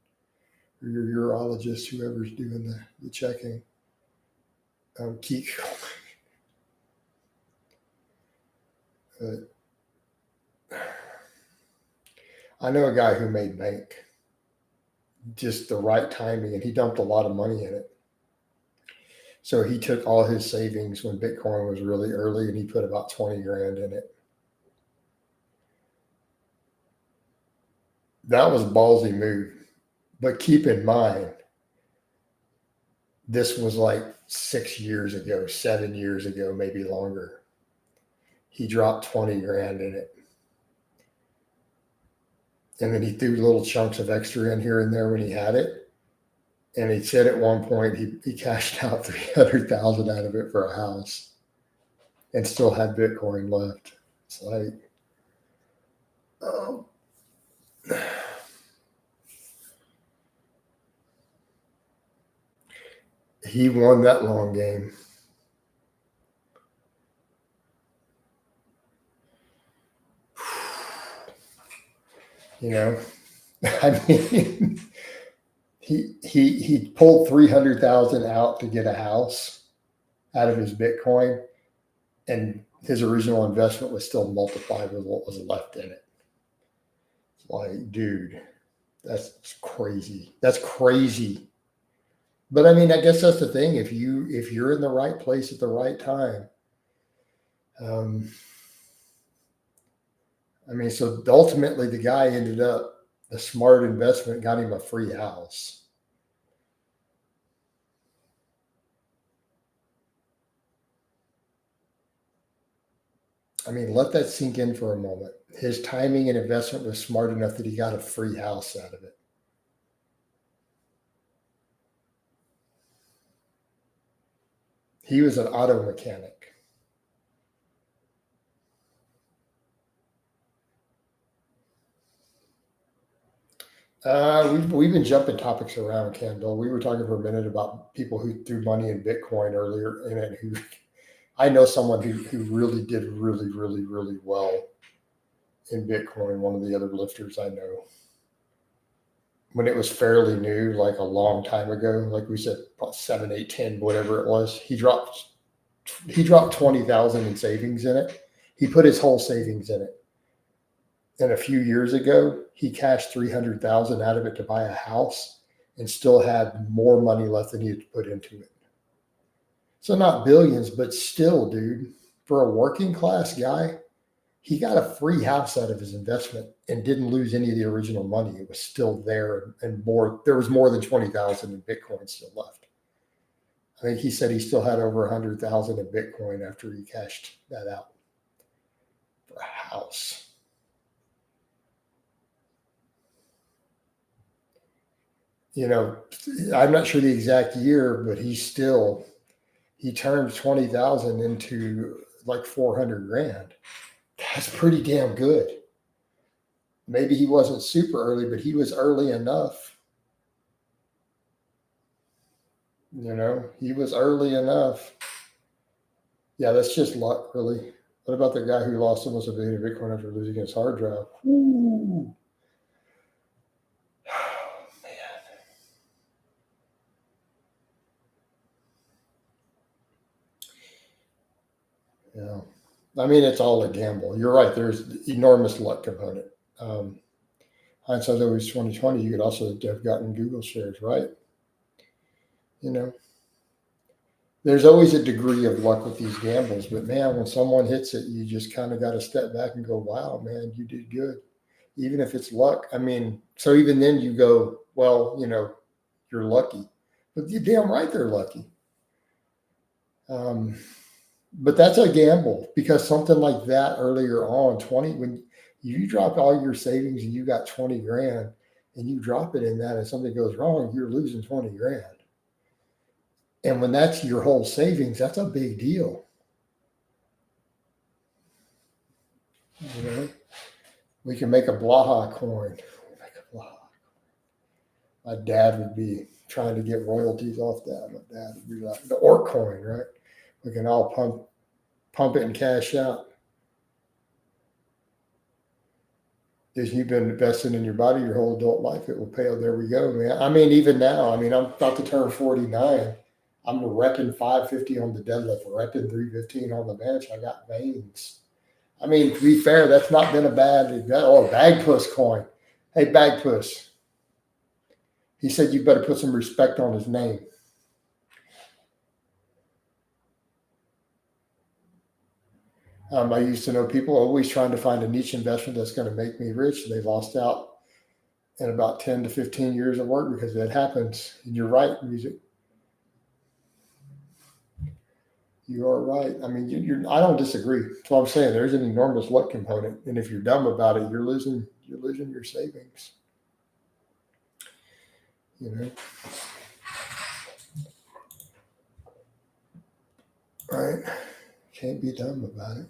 or your urologist, whoever's doing the checking. Keep I know a guy who made bank, just the right timing, and he dumped a lot of money in it. So he took all his savings when Bitcoin was really early, and he put about 20 grand in it. That was a ballsy move. But keep in mind, this was like 6 years ago, 7 years ago, maybe longer. He dropped 20 grand in it. And then he threw little chunks of extra in here and there when he had it. And he said at one point he cashed out 300,000 out of it for a house and still had Bitcoin left. It's like, oh. He won that long game. You know, I mean, he pulled 300,000 out to get a house out of his Bitcoin, and his original investment was still multiplied with what was left in it. It's like, dude, that's crazy. That's crazy. But I mean, I guess that's the thing. If you're in the right place at the right time, I mean, so ultimately the guy ended up, the smart investment got him a free house. I mean, let that sink in for a moment. His timing and investment was smart enough that he got a free house out of it. He was an auto mechanic. We've been jumping topics around, Kendall. We were talking for a minute about people who threw money in Bitcoin earlier in it. Who I know someone who really did really well in Bitcoin. One of the other lifters I know, when it was fairly new, like a long time ago, like we said, 7, 8, 10, whatever it was, he dropped 20,000 in savings in it. He put his whole savings in it. And a few years ago, he cashed 300,000 out of it to buy a house and still had more money left than he had put into it. So not billions, but still, dude, for a working class guy, he got a free house out of his investment and didn't lose any of the original money. It was still there and more. There was more than 20,000 in Bitcoin still left. I think he said he still had over 100,000 in Bitcoin after he cashed that out for a house. You know, I'm not sure the exact year, but he turned 20,000 into like 400 grand. That's pretty damn good. Maybe he wasn't super early, but he was early enough. You know, he was early enough. Yeah, that's just luck, really. What about the guy who lost almost $1 billion in Bitcoin after losing his hard drive? Ooh. Yeah. I mean, it's all a gamble. You're right. There's enormous luck component. Hindsight's always 2020. You could also have gotten Google shares, right? You know, there's always a degree of luck with these gambles, but man, when someone hits it, you just kind of got to step back and go, wow, man, you did good. Even if it's luck. I mean, so even then you go, well, you know, you're lucky. But you're damn right they're lucky. But that's a gamble, because something like that earlier on, 20, when you drop all your savings and you got 20 grand and you drop it in that and something goes wrong, you're losing 20 grand. And when that's your whole savings, that's a big deal. You know, we can make a Blaha coin. My dad would be trying to get royalties off that. My dad would be like, the orc coin, right? We can all pump it and cash out. Because you've been investing in your body your whole adult life, it will pay off. There we go, man. I mean, even now, I mean, I'm about to turn 49. I'm repping 550 on the deadlift, repping 315 on the bench. I got veins. I mean, to be fair, that's not been a bad, a bag puss coin. Hey, Bag Puss. He said you better put some respect on his name. I used to know people always trying to find a niche investment that's going to make me rich. They lost out in about 10 to 15 years of work because that happens. And you're right, music. You are right. I mean, I don't disagree. That's what I'm saying. There's an enormous luck component, and if you're dumb about it, you're losing your savings. You know, right? Can't be dumb about it.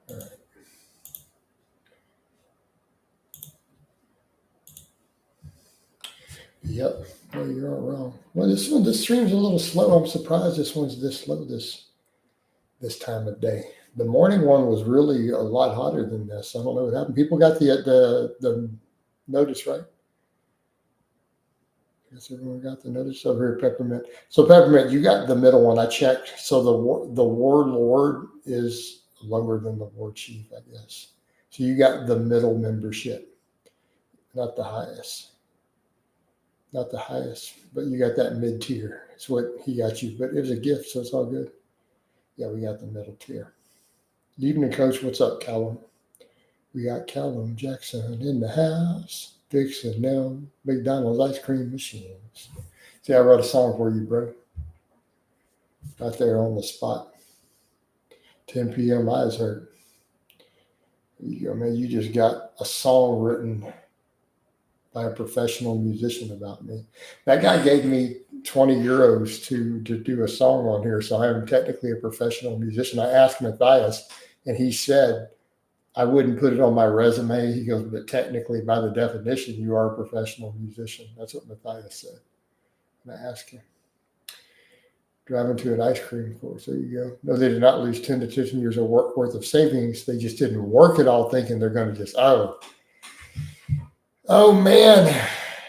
All right. Yep. No, you're all wrong. Well, this stream's a little slow. I'm surprised this one's this slow this time of day. The morning one was really a lot hotter than this. I don't know what happened. People got the notice, right? I guess everyone got the notice over here, Peppermint. So Peppermint, you got the middle one. I checked. So the warlord is lower than the war chief, I guess. So you got the middle membership, not the highest. Not the highest, but you got that mid tier. It's what he got you. But it was a gift, so it's all good. Yeah, we got the middle tier. Evening, Coach. What's up, Callum? We got Callum Jackson in the house, fixing them McDonald's ice cream machines. See, I wrote a song for you, bro. Right there on the spot. 10 p.m. eyes hurt. You go, man. You just got a song written by a professional musician about me. That guy gave me 20 euros to do a song on here, so I'm technically a professional musician. I asked Matthias, and he said I wouldn't put it on my resume. He goes, but technically, by the definition, you are a professional musician. That's what Matthias said. And I asked him. Driving to an ice cream course. There you go. No, they did not lose 10 to 15 years of work worth of savings. They just didn't work it all thinking they're going to just, oh man.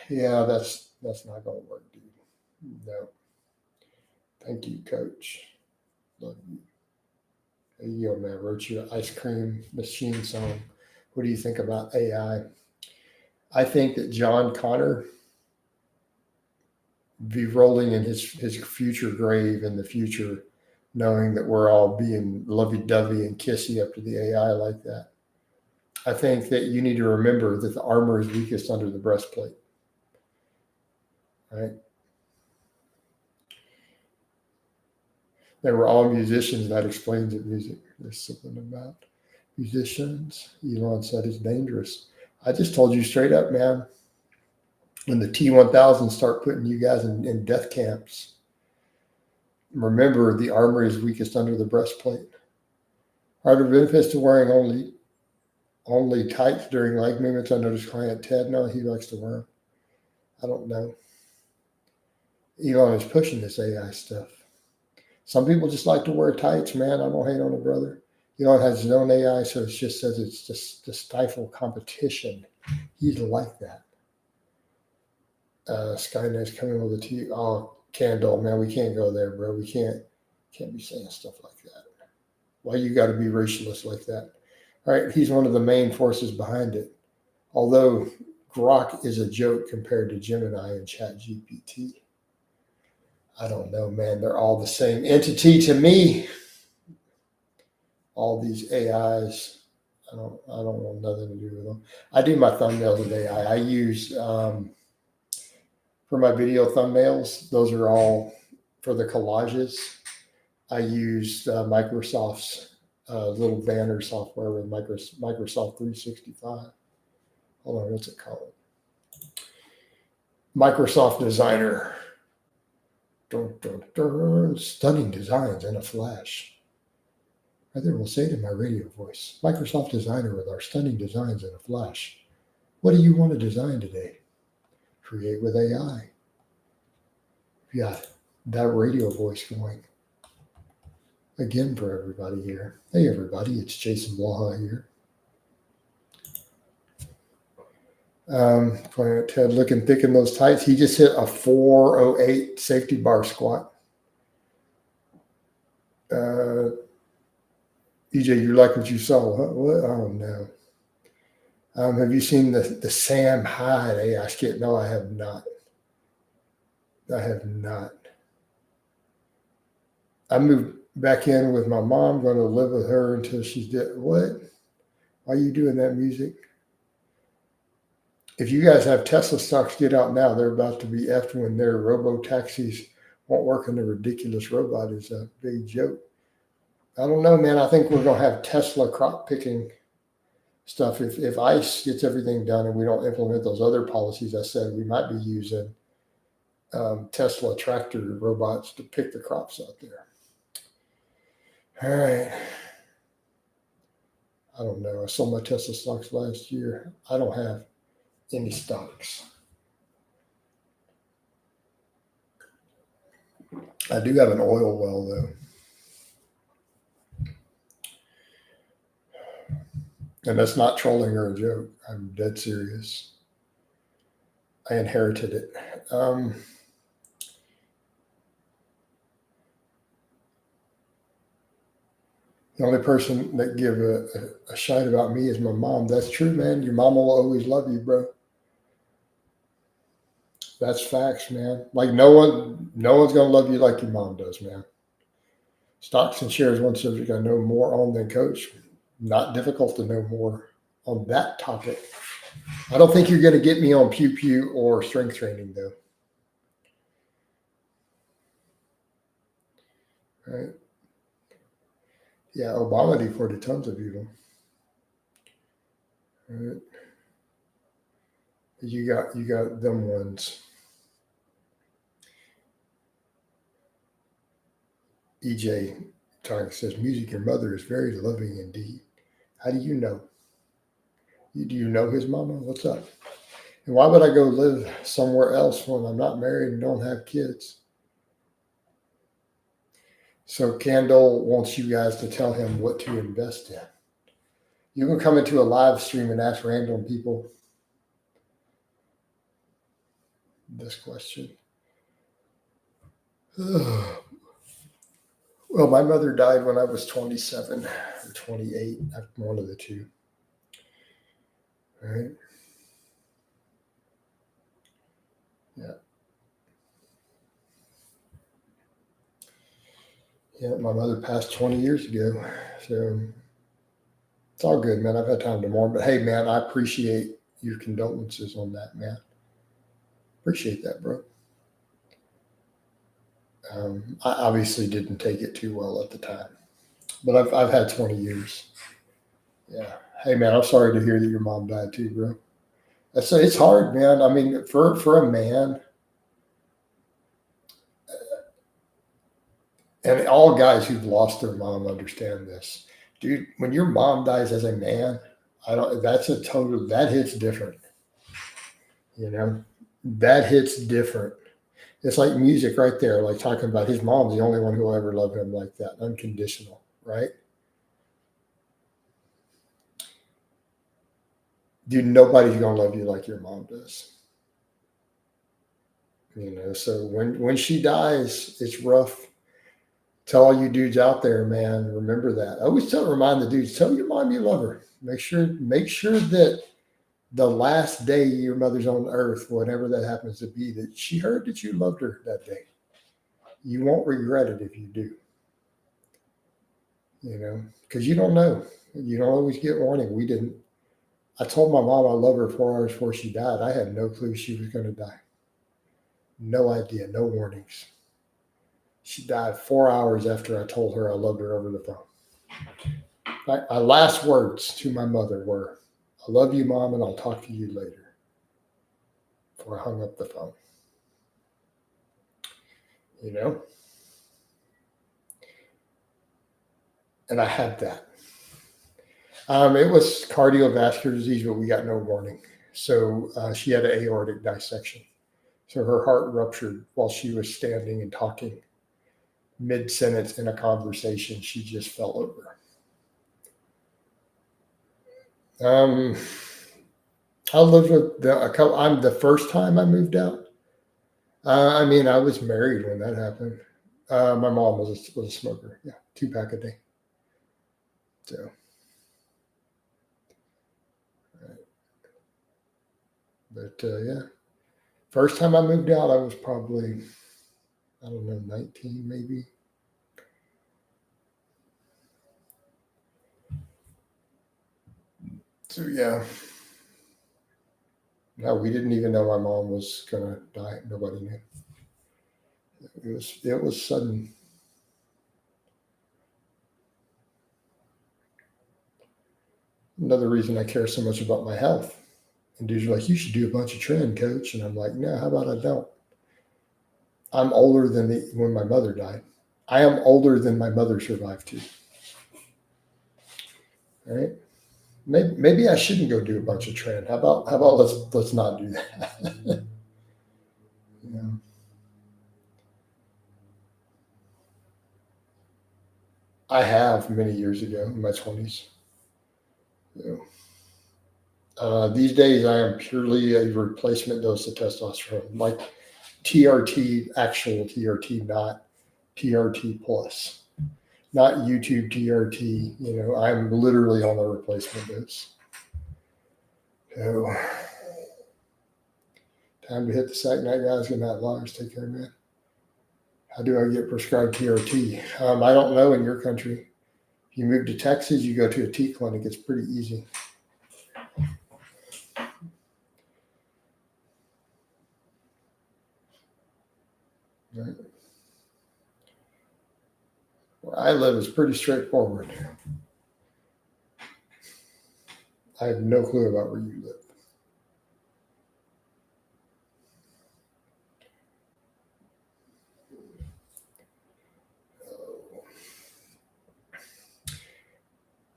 Yeah, that's not going to work, dude. No. Thank you, Coach. Love you. There you go, man. I wrote you an ice cream machine song. What do you think about AI? I think that John Connor be rolling in his future grave in the future, knowing that we're all being lovey-dovey and kissy up to the AI like that. I think that you need to remember that the armor is weakest under the breastplate. Right? They were all musicians. That explains it. Music. There's something about musicians. Elon said it's dangerous. I just told you straight up, man. When the T-1000 start putting you guys in death camps, remember the armor is weakest under the breastplate. Are there benefits to wearing only tights during leg movements? I noticed client Ted, no, he likes to wear them. I don't know. Elon is pushing this AI stuff. Some people just like to wear tights, man. I don't hate on a brother. Elon has his own AI, so it just says it's just to stifle competition. He's like that. Skynet's coming with a T. Oh, Candle, man, we can't go there, bro. We can't be saying stuff like that. Why you got to be racialist like that? All right, he's one of the main forces behind it. Although Grok is a joke compared to Gemini and ChatGPT. I don't know, man. They're all the same entity to me. All these AIs, I don't want nothing to do with them. I do my thumbnails with AI. I use for my video thumbnails. Those are all for the collages. I use Microsoft's little banner software with Microsoft 365. Hold on, what's it called? Microsoft Designer. Dun, dun, dun. Stunning designs in a flash. Right there, we'll say it in my radio voice. Microsoft Designer with our stunning designs in a flash. What do you want to design today? Create with AI. Yeah, that radio voice going again for everybody here. Hey, everybody, it's Jason Blaha here. Ted looking thick in those tights. He just hit a 408 safety bar squat. EJ, you like what you saw? What? Oh, no. Have you seen the Sam Hyde AI skit? No, I have not. I have not. I moved back in with my mom, going to live with her until she's dead. What? Why are you doing that music? If you guys have Tesla stocks, get out now. They're about to be effed when their robo-taxis won't work and the ridiculous robot is a big joke. I don't know, man. I think we're going to have Tesla crop picking stuff. If ICE gets everything done and we don't implement those other policies I said, we might be using Tesla tractor robots to pick the crops out there. All right. I don't know. I sold my Tesla stocks last year. I don't have any stocks. I do have an oil well, though. And that's not trolling or a joke. I'm dead serious. I inherited it. The only person that give a shite about me is my mom. That's true, man. Your mom will always love you, bro. That's facts, man. Like no one's gonna love you like your mom does, man. Stocks and shares, one subject I know more on than coach. Not difficult to know more on that topic. I don't think you're going to get me on pew pew or strength training, though. Right? Yeah, Obama deported tons of people. Right? You got them ones. EJ Tarek says, music, your mother is very loving indeed. How do you know? Do you know his mama? What's up? And why would I go live somewhere else when I'm not married and don't have kids? So Kendall wants you guys to tell him what to invest in. You can come into a live stream and ask random people this question. Well, my mother died when I was 27 or 28. I'm one of the two. All right. Yeah. Yeah, my mother passed 20 years ago. So it's all good, man. I've had time to mourn. But hey, man, I appreciate your condolences on that, man. Appreciate that, bro. I obviously didn't take it too well at the time. But I've had 20 years. Yeah. Hey, man, I'm sorry to hear that your mom died too, bro. It's hard, man. I mean, for a man, and all guys who've lost their mom understand this. Dude, when your mom dies as a man, that hits different. You know, that hits different. It's like music right there, like talking about his mom's the only one who will ever love him like that, unconditional, right? Dude, nobody's gonna love you like your mom does. You know, so when she dies, it's rough. Tell all you dudes out there, man, remember that. I always remind the dudes, tell your mom you love her. Make sure that the last day your mother's on earth, whatever that happens to be, that she heard that you loved her that day. You won't regret it if you do. You know, because you don't know. You don't always get warning. We didn't. I told my mom I love her 4 hours before she died. I had no clue she was going to die. No idea, no warnings. She died 4 hours after I told her I loved her over the phone. My last words to my mother were, I love you, Mom, and I'll talk to you later. Before I hung up the phone. You know? And I had that. It was cardiovascular disease, but we got no warning. So she had an aortic dissection. So her heart ruptured while she was standing and talking. Mid-sentence in a conversation, she just fell over. I lived with I'm the first time I moved out. I mean, I was married when that happened. My mom was a smoker. Yeah, 2-pack a day. So, right. But yeah, first time I moved out, I was probably, I don't know, 19 maybe. So yeah, no, we didn't even know my mom was gonna die. Nobody knew. It was sudden. Another reason I care so much about my health. And dudes are like, you should do a bunch of training, coach. And I'm like, no, how about I don't? I'm older than when my mother died. I am older than my mother survived too. All right. Maybe I shouldn't go do a bunch of training. How about let's not do that. Yeah. I have many years ago in my 20s. These days, I am purely a replacement dose of testosterone, like TRT, actual TRT, not TRT plus, not YouTube TRT. I'm literally on a replacement dose. So, time to hit the sack night, guys. Good night, liars. Take care, man. How do I get prescribed TRT? I don't know in your country. If you move to Texas, you go to a T clinic. It's pretty easy. Right. Where I live is pretty straightforward. I have no clue about where you live.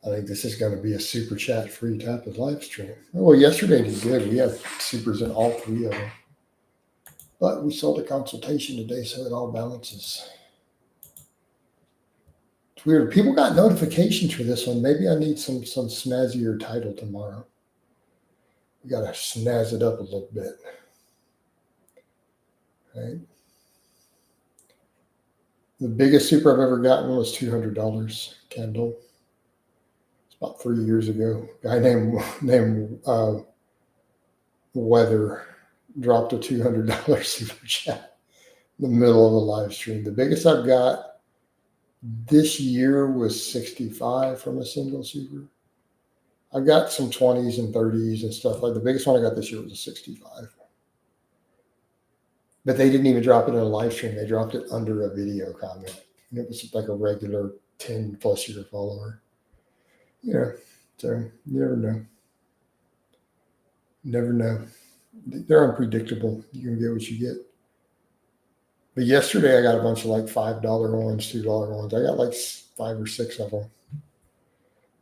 I think this is going to be a super chat free type of live stream. Well, yesterday did good. We have supers in all 3 of them. But we sold a consultation today, so it all balances. It's weird. People got notifications for this one. Maybe I need some snazzier title tomorrow. We got to snazz it up a little bit. Right? The biggest super I've ever gotten was $200. Kendall. About 3 years ago. A guy named Weather dropped a $200 super chat in the middle of a live stream. The biggest I've got this year was 65 from a single super. I've got some 20s and 30s and stuff. Like the biggest one I got this year was a 65. But they didn't even drop it in a live stream. They dropped it under a video comment. And it was like a regular 10 plus year follower. So you never know. Never know. They're unpredictable. You can get what you get. But yesterday I got a bunch of like $5 ones, $2 ones. I got like 5 or 6 of them.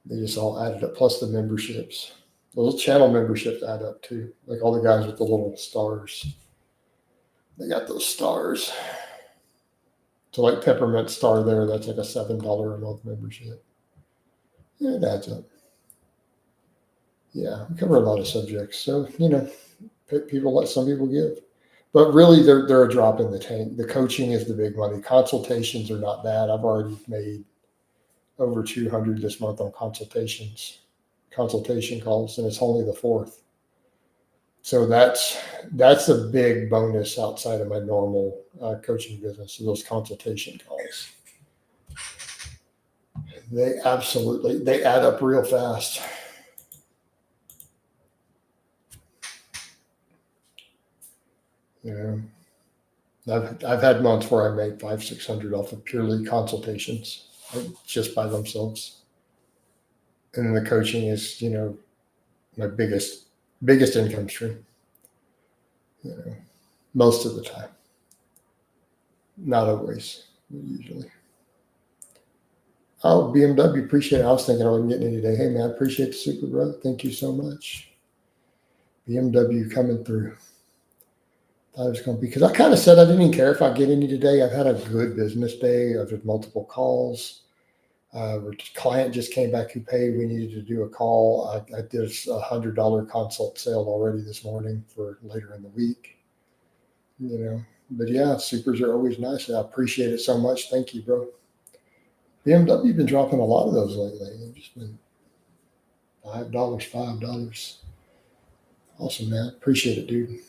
They just all added up, plus the memberships. Those channel memberships add up too. Like all the guys with the little stars. They got those stars. So like Peppermint Star there, that's like a $7 a month membership. Yeah, it adds up. Yeah, we cover a lot of subjects. So, people let some people give. But really, they're a drop in the tank. The coaching is the big money. Consultations are not bad. I've already made over 200 this month on consultation calls, and it's only the 4th. So that's a big bonus outside of my normal coaching business. So those consultation calls, they add up real fast. I've had months where I made $500-600 off of purely consultations, just by themselves. And then the coaching is, my biggest income stream. Most of the time, not always, usually. Oh, BMW, appreciate it. I was thinking I wasn't getting any today. Hey man, I appreciate the super, bro. Thank you so much. BMW coming through. Thought it was going to be, because I kind of said I didn't even care if I get any today. I've had a good business day. I've had multiple calls. A client just came back who paid. We needed to do a call. I did a $100 consult sale already this morning for later in the week. But yeah, supers are always nice. I appreciate it so much. Thank you, bro. BMW been dropping a lot of those lately. They've just been $5. Awesome, man. Appreciate it, dude.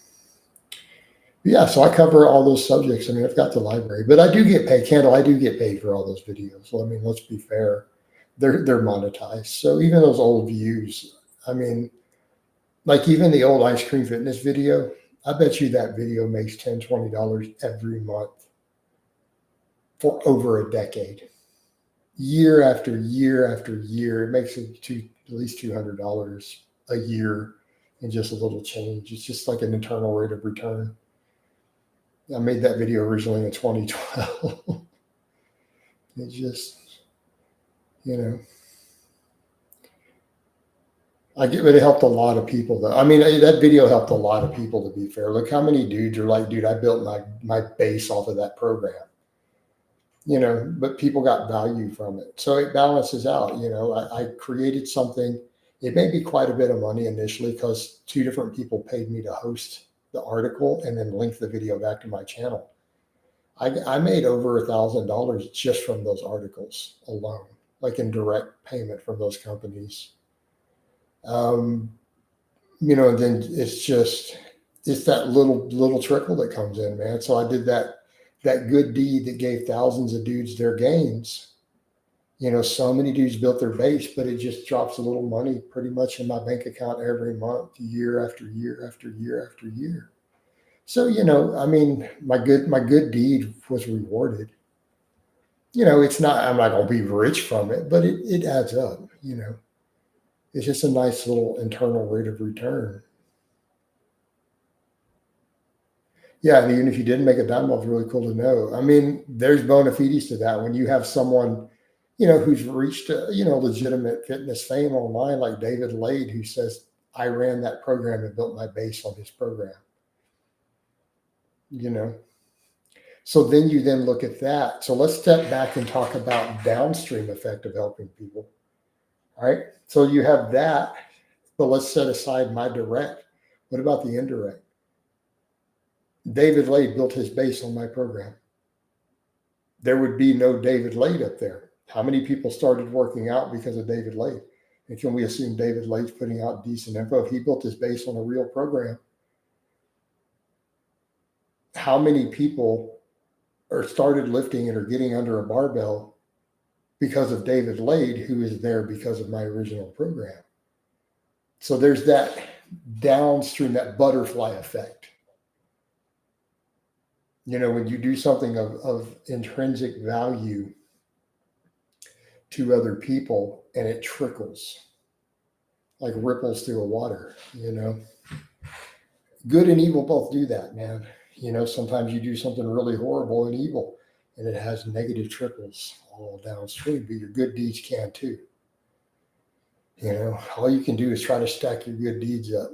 Yeah, so I cover all those subjects. I mean, I've got the library, but I do get paid. Kendall, I do get paid for all those videos. Well, I mean, let's be fair. They're monetized. So even those old views, I mean, like even the old ice cream fitness video, I bet you that video makes $10, $20 every month for over a decade. Year after year after year, it makes it to at least $200 a year and just a little change. It's just like an internal rate of return. I made that video originally in 2012. It just, but it helped a lot of people though. I mean, that video helped a lot of people, to be fair. Look how many dudes are like, dude, I built my base off of that program. But people got value from it. So it balances out. I created something. It made me quite a bit of money initially because 2 different people paid me to host the article and then link the video back to my channel. I made over $1,000 just from those articles alone, like in direct payment from those companies. And then it's that little trickle that comes in, man. So I did that good deed that gave thousands of dudes their gains. So many dudes built their base, but it just drops a little money pretty much in my bank account every month, year after year after year after year. So, I mean, my good deed was rewarded. It's not, I'm not going to be rich from it, but it adds up, It's just a nice little internal rate of return. Yeah, and even if you didn't make a dime, it's really cool to know. I mean, there's bona fides to that. When you have someone, who's reached, legitimate fitness fame online, like David Lade, who says, I ran that program and built my base on his program. So then you look at that. So let's step back and talk about downstream effect of helping people. All right. So you have that, but let's set aside my direct. What about the indirect? David Lade built his base on my program. There would be no David Lade up there. How many people started working out because of David Lade? And can we assume David Lade's putting out decent info? If he built his base on a real program, how many people are started lifting and are getting under a barbell because of David Lade, who is there because of my original program? So there's that downstream, that butterfly effect. When you do something of intrinsic value to other people and it trickles like ripples through a water, good and evil both do that, man. Sometimes you do something really horrible and evil and it has negative trickles all downstream, but your good deeds can too. All you can do is try to stack your good deeds up.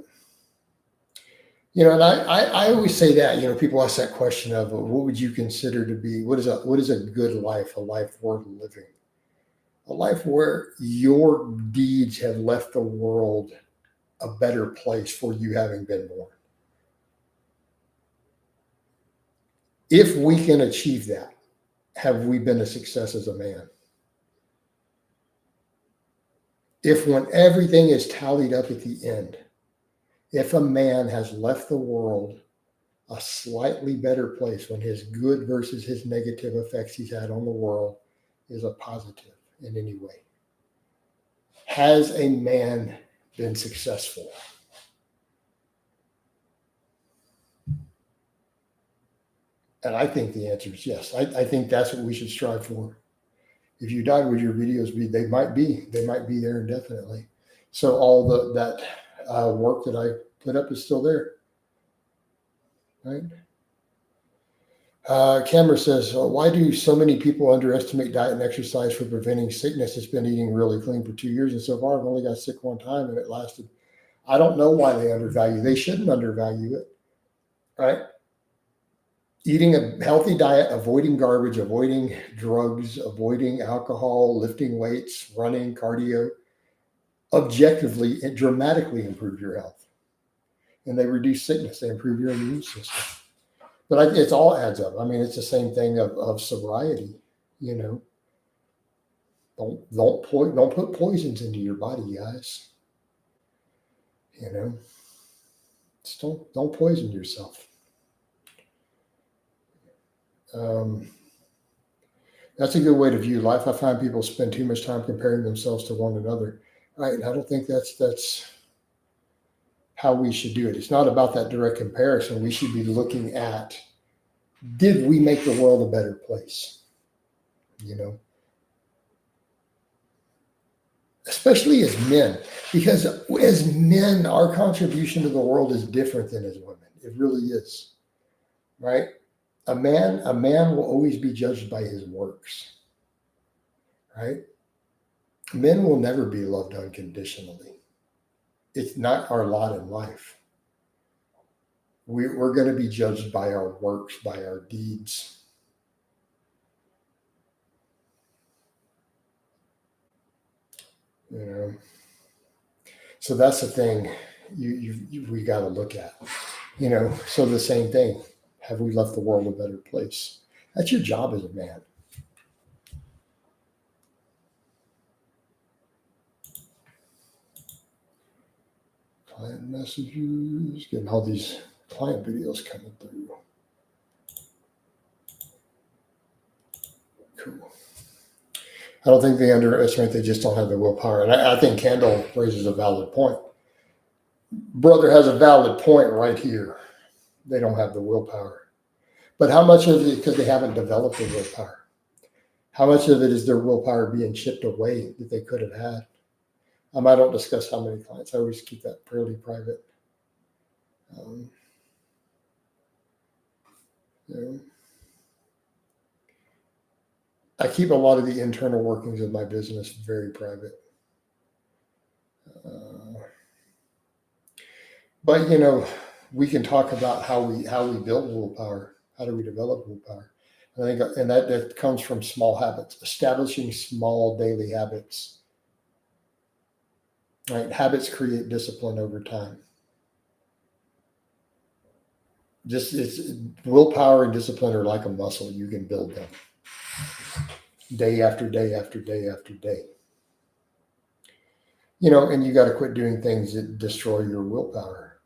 And I always say that, people ask that question of what would you consider to be, what is a good life, a life worth living? A life where your deeds have left the world a better place for you having been born. If we can achieve that, have we been a success as a man? If when everything is tallied up at the end, if a man has left the world a slightly better place when his good versus his negative effects he's had on the world is a positive in any way, has a man been successful? And I think the answer is yes. I think that's what we should strive for. If you died, would your videos be? They might be there indefinitely. So all that work that I put up is still there, right? Cameron says, why do so many people underestimate diet and exercise for preventing sickness? It's been eating really clean for 2 years, and so far I've only got sick one time, and it lasted. I don't know why they undervalue. They shouldn't undervalue it, right? Eating a healthy diet, avoiding garbage, avoiding drugs, avoiding alcohol, lifting weights, running, cardio, objectively, it dramatically improve your health. And they reduce sickness. They improve your immune system. But it's all adds up. I mean, it's the same thing of sobriety. You know, don't put poisons into your body, guys. You know, just don't poison yourself. Um, that's a good way to view life. I find people spend too much time comparing themselves to one another. Right? And I don't think that's how we should do it. It's not about that direct comparison. We should be looking at, did we make the world a better place? You know, especially as men, because as men, our contribution to the world is different than as women. It really is, right? A man will always be judged by his works, right? Men will never be loved unconditionally. It's not our lot in life. We're going to be judged by our works, by our deeds. You know, so that's the thing we got to look at. You know, so the same thing. Have we left the world a better place? That's your job as a man. Client messages, getting all these client videos coming through. Cool. I don't think they underestimate, they just don't have the willpower. And I think Kendall raises a valid point. Brother has a valid point right here. They don't have the willpower. But how much of it because they haven't developed the willpower? How much of it is their willpower being chipped away that they could have had? I don't discuss how many clients. I always keep that fairly private. You know, I keep a lot of the internal workings of my business very private. But you know, we can talk about how we build willpower. How do we develop willpower? I think, and that comes from small habits, establishing small daily habits. Right, habits create discipline over time. Just it's willpower and discipline are like a muscle. You can build them day after day after day after day. You know, and you got to quit doing things that destroy your willpower.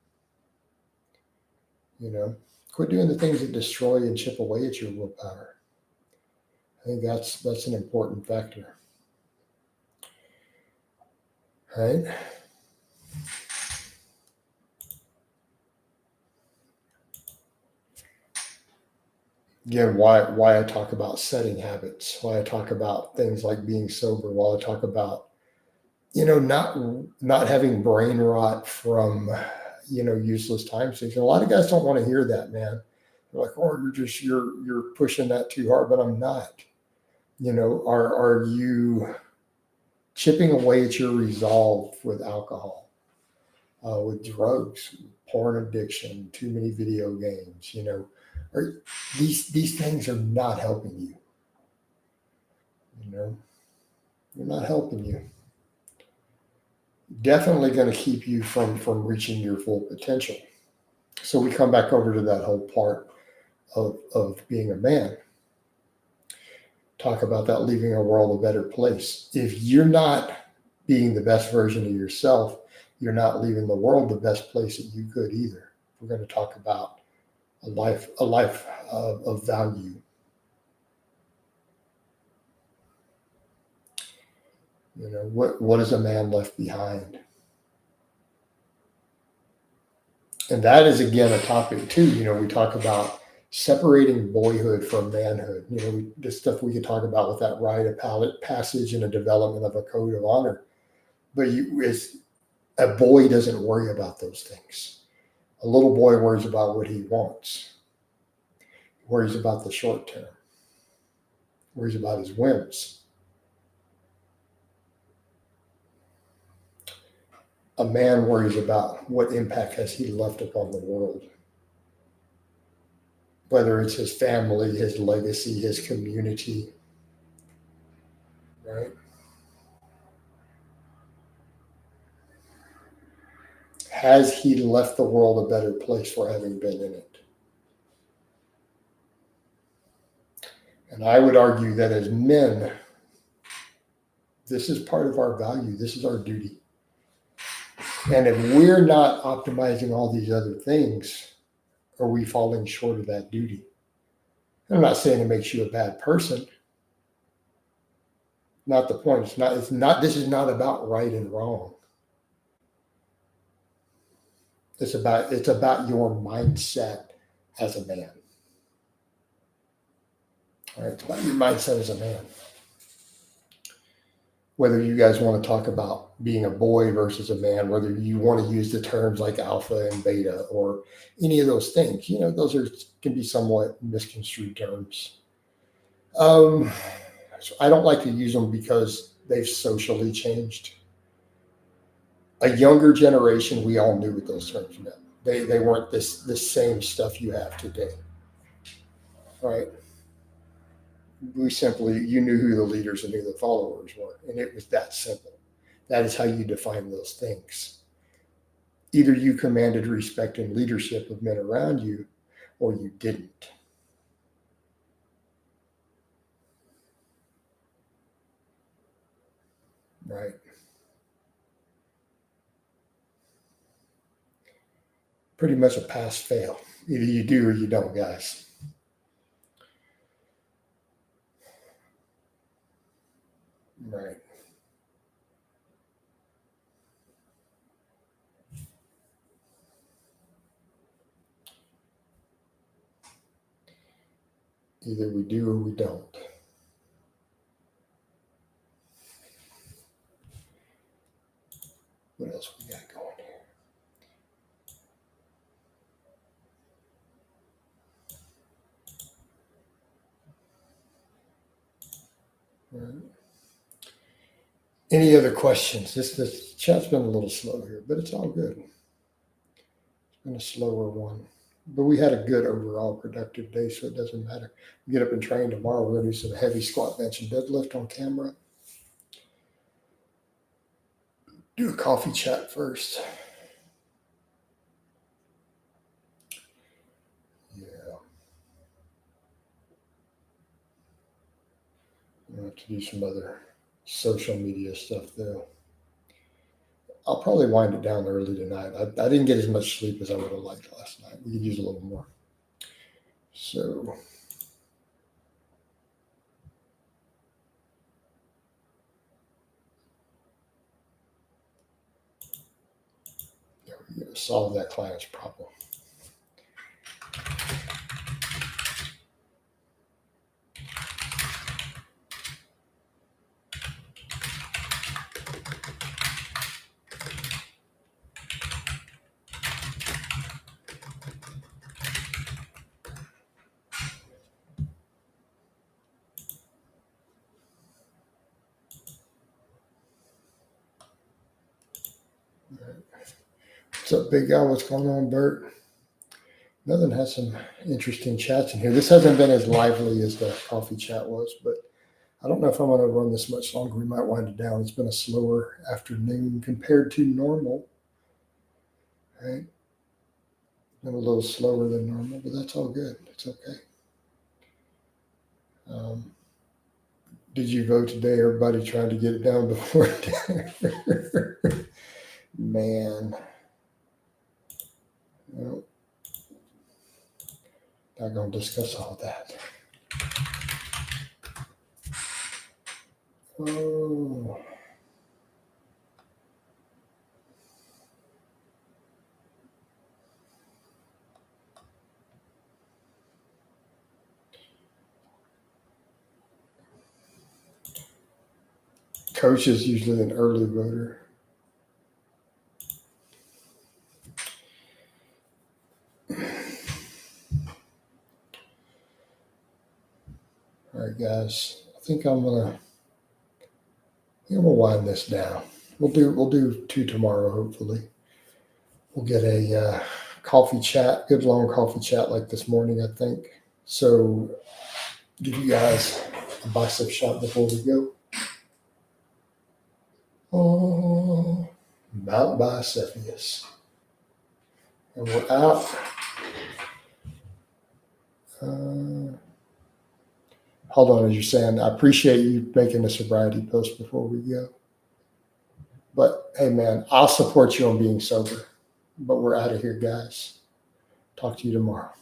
You know, quit doing the things that destroy and chip away at your willpower. I think that's an important factor. Right? Again, why I talk about setting habits, why I talk about things like being sober, why I talk about, you know, not having brain rot from, you know, useless time sinks. And a lot of guys don't want to hear that, man. They're like, oh, you're pushing that too hard, but I'm not. You know, are you chipping away at your resolve with alcohol, with drugs, porn addiction, too many video games? You know, these things are not helping you. You know, they're not helping you. Definitely going to keep you from reaching your full potential. So we come back over to that whole part of being a man. Talk about that, leaving our world a better place. If you're not being the best version of yourself, you're not leaving the world the best place that you could either. We're going to talk about a life of value. You know, what is a man left behind? And that is again a topic too. You know, we talk about separating boyhood from manhood. You know, this stuff we could talk about with that rite of passage and a development of a code of honor. But as a boy doesn't worry about those things. A little boy worries about what he wants. He worries about the short term. Worries about his whims. A man worries about what impact has he left upon the world. whether it's his family, his legacy, his community, right? Has he left the world a better place for having been in it? And I would argue that as men, this is part of our value. This is our duty. And if we're not optimizing all these other things, are we falling short of that duty? I'm not saying it makes you a bad person. Not the point. This is not about right and wrong. It's about your mindset as a man. All right, it's about your mindset as a man. Whether you guys want to talk about being a boy versus a man, whether you want to use the terms like alpha and beta or any of those things, those can be somewhat misconstrued terms. So I don't like to use them because they've socially changed. A younger generation, we all knew what those terms meant. They weren't the same stuff you have today, right? You knew who the leaders and who the followers were, and it was that simple. That is how you define those things. Either you commanded respect and leadership of men around you, or you didn't. Right? Pretty much a pass-fail. Either you do or you don't, guys. Right. Either we do or we don't. What else we got going here? Right. Any other questions? This chat's been a little slow here, but it's all good. It's been a slower one. But we had a good overall productive day, so it doesn't matter. We get up and train tomorrow. We're going to do some heavy squat, bench, and deadlift on camera. Do a coffee chat first. Yeah. I'll have to do some other social media stuff, though. I'll probably wind it down early tonight. I didn't get as much sleep as I would have liked last night. We could use a little more. So yeah, we're going to solve that client's problem. What's up, big guy? What's going on, Bert? Nothing. Has some interesting chats in here. This hasn't been as lively as the coffee chat was, but I don't know if I'm going to run this much longer. We might wind it down. It's been a slower afternoon compared to normal. Right? Been a little slower than normal, but that's all good. It's okay. Did you vote today? Everybody trying to get it down before dinner. Man. Well, not going to discuss all that. Oh. Coach is usually an early voter. All right, guys. I think I'm gonna wind this down. We'll do 2 tomorrow. Hopefully, we'll get a coffee chat, good long coffee chat like this morning. I think So give you guys a bicep shot before we go. Oh, Mount Bicepius. And we're out. Hold on, as you're saying, I appreciate you making a sobriety post before we go. But hey, man, I'll support you on being sober. But we're out of here, guys. Talk to you tomorrow.